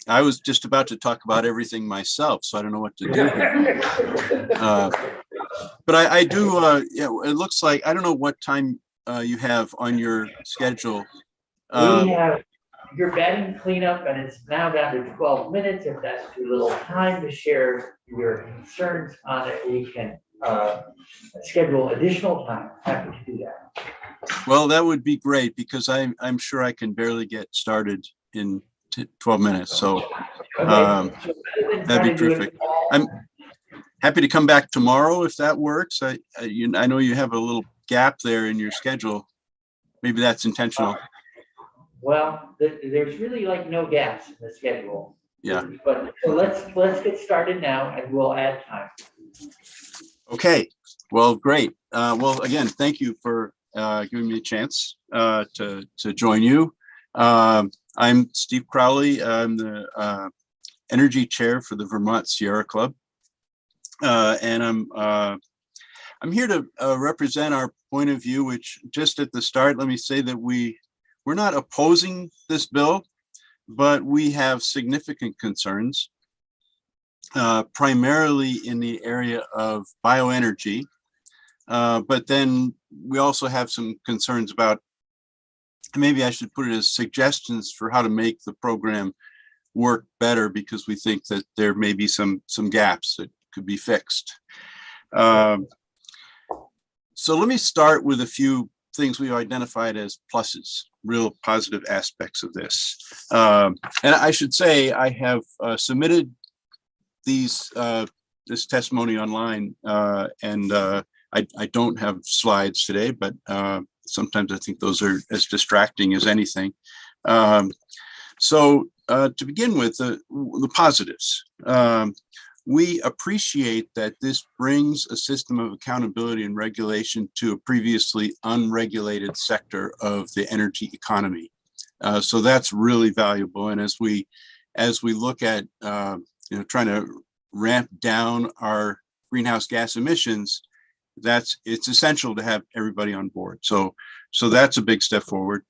I was just about to talk about everything myself, so I don't know what to do here. But I do, it looks like, I don't know what time you have on your schedule. We have your batting cleanup, and it's now down to 12 minutes. If that's too little time to share your concerns on it, we can schedule additional time. Happy to do that. Well, that would be great, because I'm sure I can barely get started in 12 minutes. So that'd be terrific. I'm happy to come back tomorrow if that works. I know you have a little gap there in your schedule. Maybe that's intentional. Well, there's really like no gaps in the schedule. Yeah. But so let's get started now and we'll add time. Okay, well, great. Well, again, thank you for giving me a chance to join you. I'm Steve Crowley. I'm the Energy Chair for the Vermont Sierra Club. And I'm here to represent our point of view, which just at the start, let me say that we're not opposing this bill, but we have significant concerns, primarily in the area of bioenergy. But then we also have some concerns about, maybe I should put it as suggestions for how to make the program work better, because we think that there may be some gaps that could be fixed. So let me start with a few things we identified as pluses, real positive aspects of this. And I should say I have submitted this testimony online, and I don't have slides today, but sometimes I think those are as distracting as anything. So to begin with, the positives. We appreciate that this brings a system of accountability and regulation to a previously unregulated sector of the energy economy. So that's really valuable. And as we look at trying to ramp down our greenhouse gas emissions, it's essential to have everybody on board. So that's a big step forward.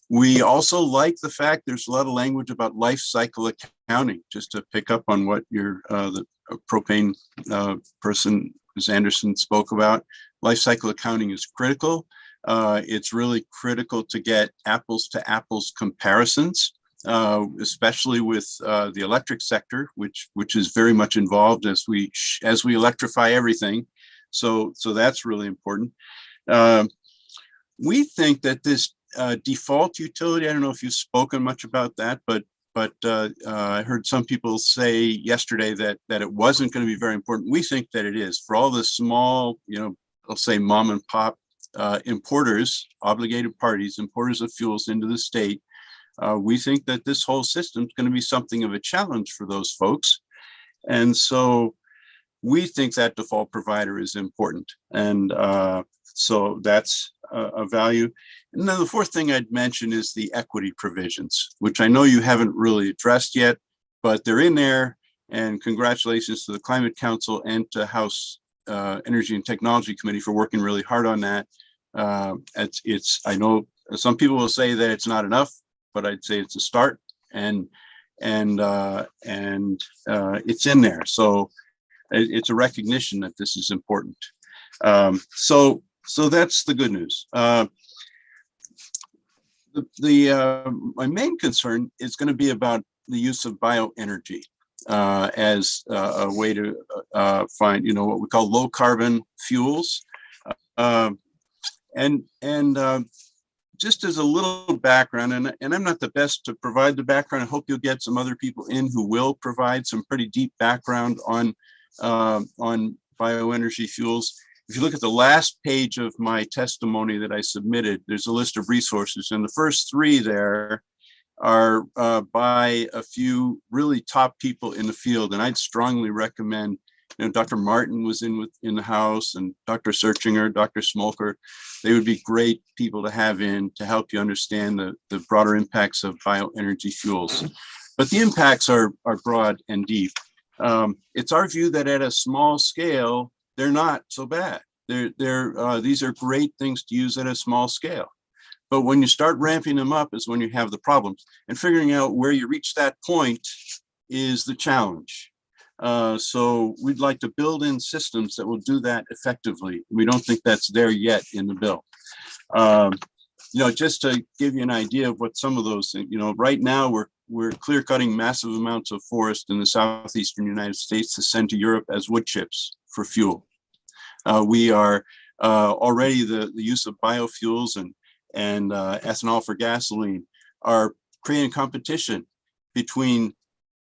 We also like the fact there's a lot of language about life cycle accounting, just to pick up on what the propane person, Ms. Anderson, spoke about. Life cycle accounting is critical. It's really critical to get apples to apples comparisons, especially with the electric sector, which is very much involved as we electrify everything. So that's really important. We think that this default utility, I don't know if you've spoken much about that, but I heard some people say yesterday that it wasn't going to be very important. We think that it is for all the small, I'll say mom and pop importers, obligated parties, importers of fuels into the state. We think that this whole system is going to be something of a challenge for those folks. And so we think that default provider is important. And so that's a value. And then the fourth thing I'd mention is the equity provisions, which I know you haven't really addressed yet, but they're in there. And congratulations to the Climate Council and to House Energy and Technology Committee for working really hard on that. I know some people will say that it's not enough, but I'd say it's a start, and it's in there. So it's a recognition that this is important. So that's the good news. My main concern is going to be about the use of bioenergy as a way to find, what we call low carbon fuels. Just as a little background, and I'm not the best to provide the background. I hope you'll get some other people in who will provide some pretty deep background on bioenergy fuels. If you look at the last page of my testimony that I submitted, there's a list of resources, and the first three there are by a few really top people in the field, and I'd strongly recommend. Dr. Martin was in the house, and Dr. Searchinger, Dr. Smolker. They would be great people to have in to help you understand the broader impacts of bioenergy fuels. But the impacts are broad and deep. It's our view that at a small scale, they're not so bad. These are great things to use at a small scale. But when you start ramping them up is when you have the problems. And figuring out where you reach that point is the challenge. So we'd like to build in systems that will do that effectively. We don't think that's there yet in the bill. Just to give you an idea of what some of those things, right now we're clear cutting massive amounts of forest in the southeastern United States to send to Europe as wood chips for fuel. We are already the use of biofuels and ethanol for gasoline are creating competition between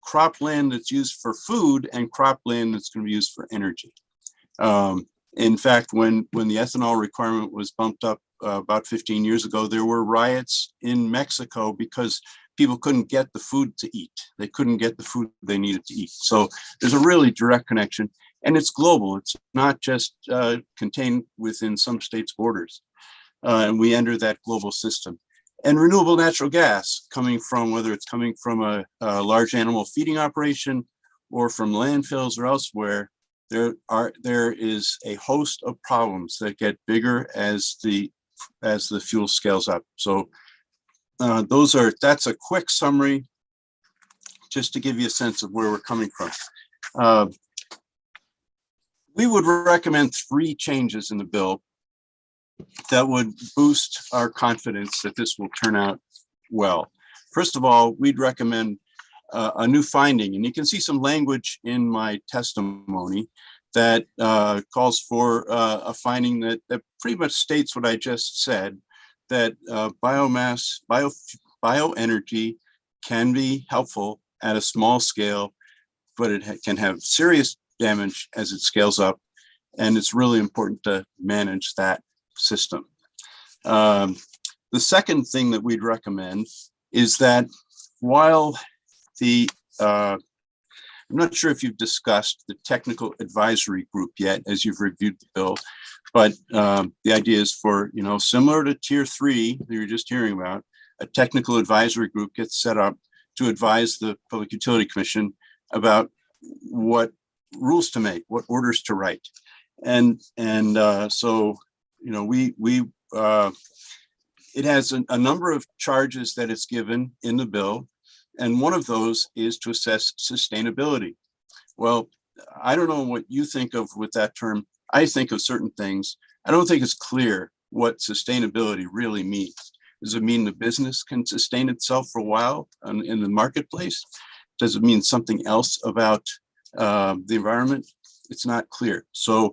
cropland that's used for food and cropland that's going to be used for energy. In fact, when the ethanol requirement was bumped up about 15 years ago, there were riots in Mexico because people couldn't get the food to eat. They couldn't get the food they needed to eat. So there's a really direct connection, and it's global. It's not just contained within some states' borders. And we enter that global system. And renewable natural gas coming from, whether it's coming from a large animal feeding operation or from landfills or elsewhere, there is a host of problems that get bigger as the fuel scales up. So that's a quick summary, just to give you a sense of where we're coming from. We would recommend 3 changes in the bill that would boost our confidence that this will turn out well. First of all, we'd recommend a new finding, and you can see some language in my testimony that calls for a finding that pretty much states what I just said, that bioenergy can be helpful at a small scale, but it can have serious damage as it scales up, and it's really important to manage that system. The second thing that we'd recommend is that while I'm not sure if you've discussed the technical advisory group yet as you've reviewed the bill, but the idea is for, similar to tier 3 that you're just hearing about, a technical advisory group gets set up to advise the Public Utility Commission about what rules to make, what orders to write. So it has a number of charges that it's given in the bill, and one of those is to assess sustainability. Well, I don't know what you think of with that term. I think of certain things. I don't think it's clear what sustainability really means. Does it mean the business can sustain itself for a while in the marketplace? Does it mean something else about the environment? It's not clear. So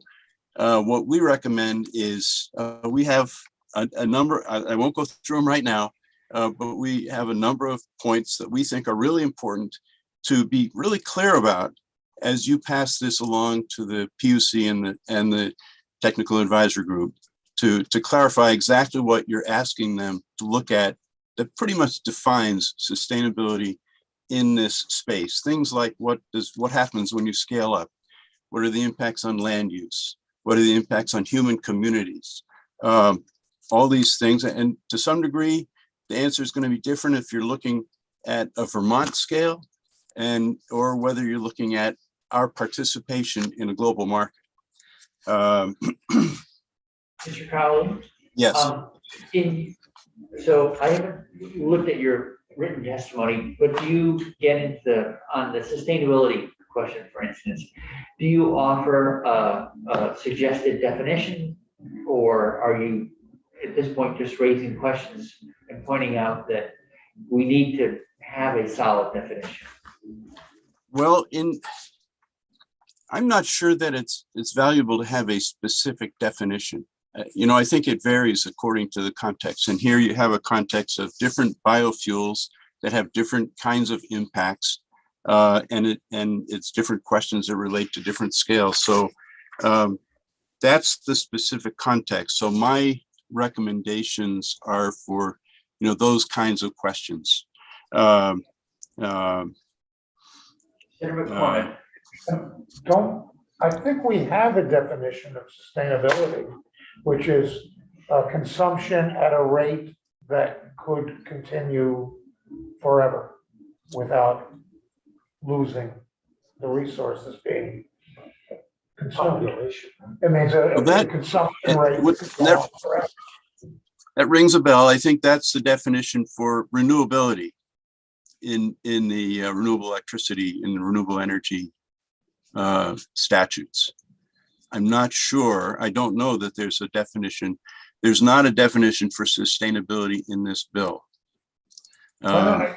what we recommend is we have a number, I won't go through them right now, but we have a number of points that we think are really important to be really clear about as you pass this along to the PUC and the technical advisory group to clarify exactly what you're asking them to look at that pretty much defines sustainability in this space. Things like what happens when you scale up? What are the impacts on land use? What are the impacts on human communities? All these things, and to some degree, the answer is going to be different if you're looking at a Vermont scale or whether you're looking at our participation in a global market. Mr. Cowley? Yes. So I haven't looked at your written testimony, but do you get on the sustainability question, for instance, do you offer a suggested definition, or are you at this point just raising questions and pointing out that we need to have a solid definition? Well, I'm not sure that it's valuable to have a specific definition. I think it varies according to the context. And here you have a context of different biofuels that have different kinds of impacts, and it's different questions that relate to different scales. So that's the specific context. So my recommendations are for those kinds of questions. I think we have a definition of sustainability, which is consumption at a rate that could continue forever without losing the resources being consumed. It means a consumption rate forever. That rings a bell. I think that's the definition for renewability in the renewable electricity, in the renewable energy statutes. I'm not sure. I don't know that there's a definition. There's not a definition for sustainability in this bill. I mean,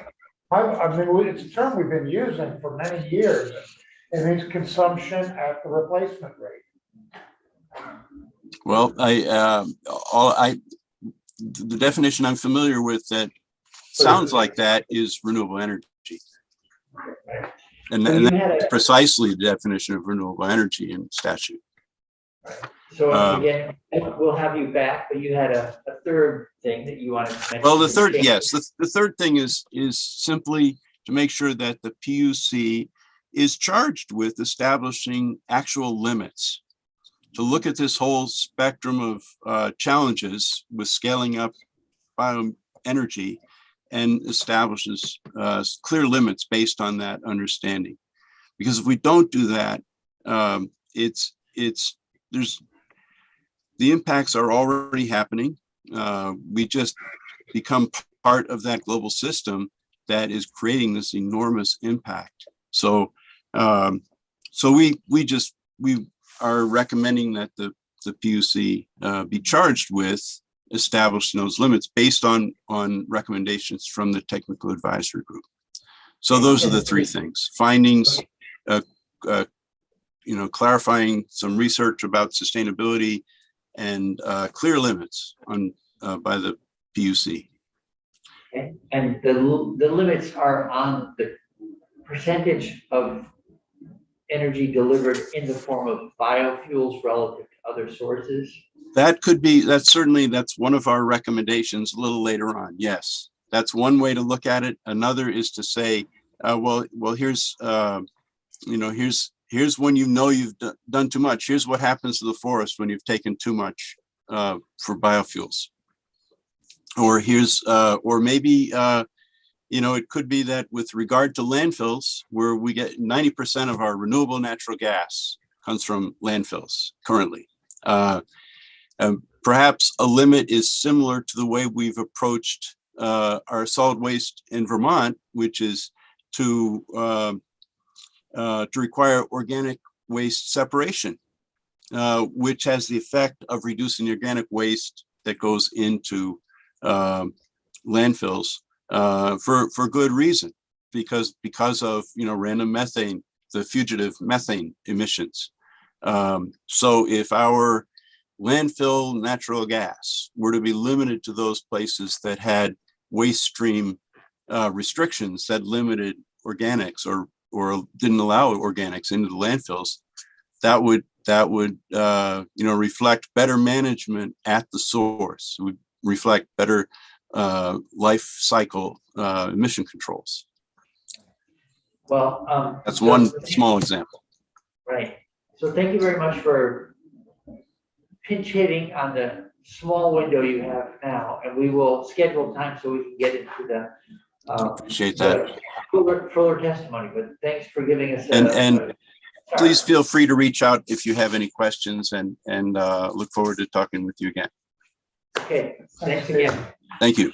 it's a term we've been using for many years. It means consumption at the replacement rate. Well, the definition I'm familiar with that sounds like that is renewable energy. And that's precisely the definition of renewable energy in statute. So again, we'll have you back, but you had a third thing that you wanted to mention. Well, the third thing is simply to make sure that the PUC is charged with establishing actual limits, to look at this whole spectrum of challenges with scaling up bioenergy and establishes clear limits based on that understanding. Because if we don't do that, the impacts are already happening. We just become part of that global system that is creating this enormous impact. So, we are recommending that the PUC be charged with establishing those limits based on recommendations from the technical advisory group. So those are the three things: findings, clarifying some research about sustainability, and clear limits on by the PUC. Okay. And the limits are on the percentage of energy delivered in the form of biofuels relative to other sources. That could be, that's one of our recommendations a little later on. Yes, that's one way to look at it. Another is to say, here's when you've done too much. Here's what happens to the forest when you've taken too much for biofuels. Or maybe it could be that with regard to landfills, where we get 90% of our renewable natural gas comes from landfills currently. Perhaps a limit is similar to the way we've approached our solid waste in Vermont, which is to require organic waste separation, which has the effect of reducing the organic waste that goes into landfills for good reason, because of random methane, the fugitive methane emissions. So if our landfill natural gas were to be limited to those places that had waste stream restrictions that limited organics or didn't allow organics into the landfills, that would reflect better management at the source. It would reflect better life cycle emission controls. Well, that's one small example. Right. So thank you very much for pinch hitting on the small window you have now, and we will schedule time so we can get into the appreciate that fuller testimony. But thanks for giving us and please feel free to reach out if you have any questions, and look forward to talking with you again. Okay, thanks again. Thank you.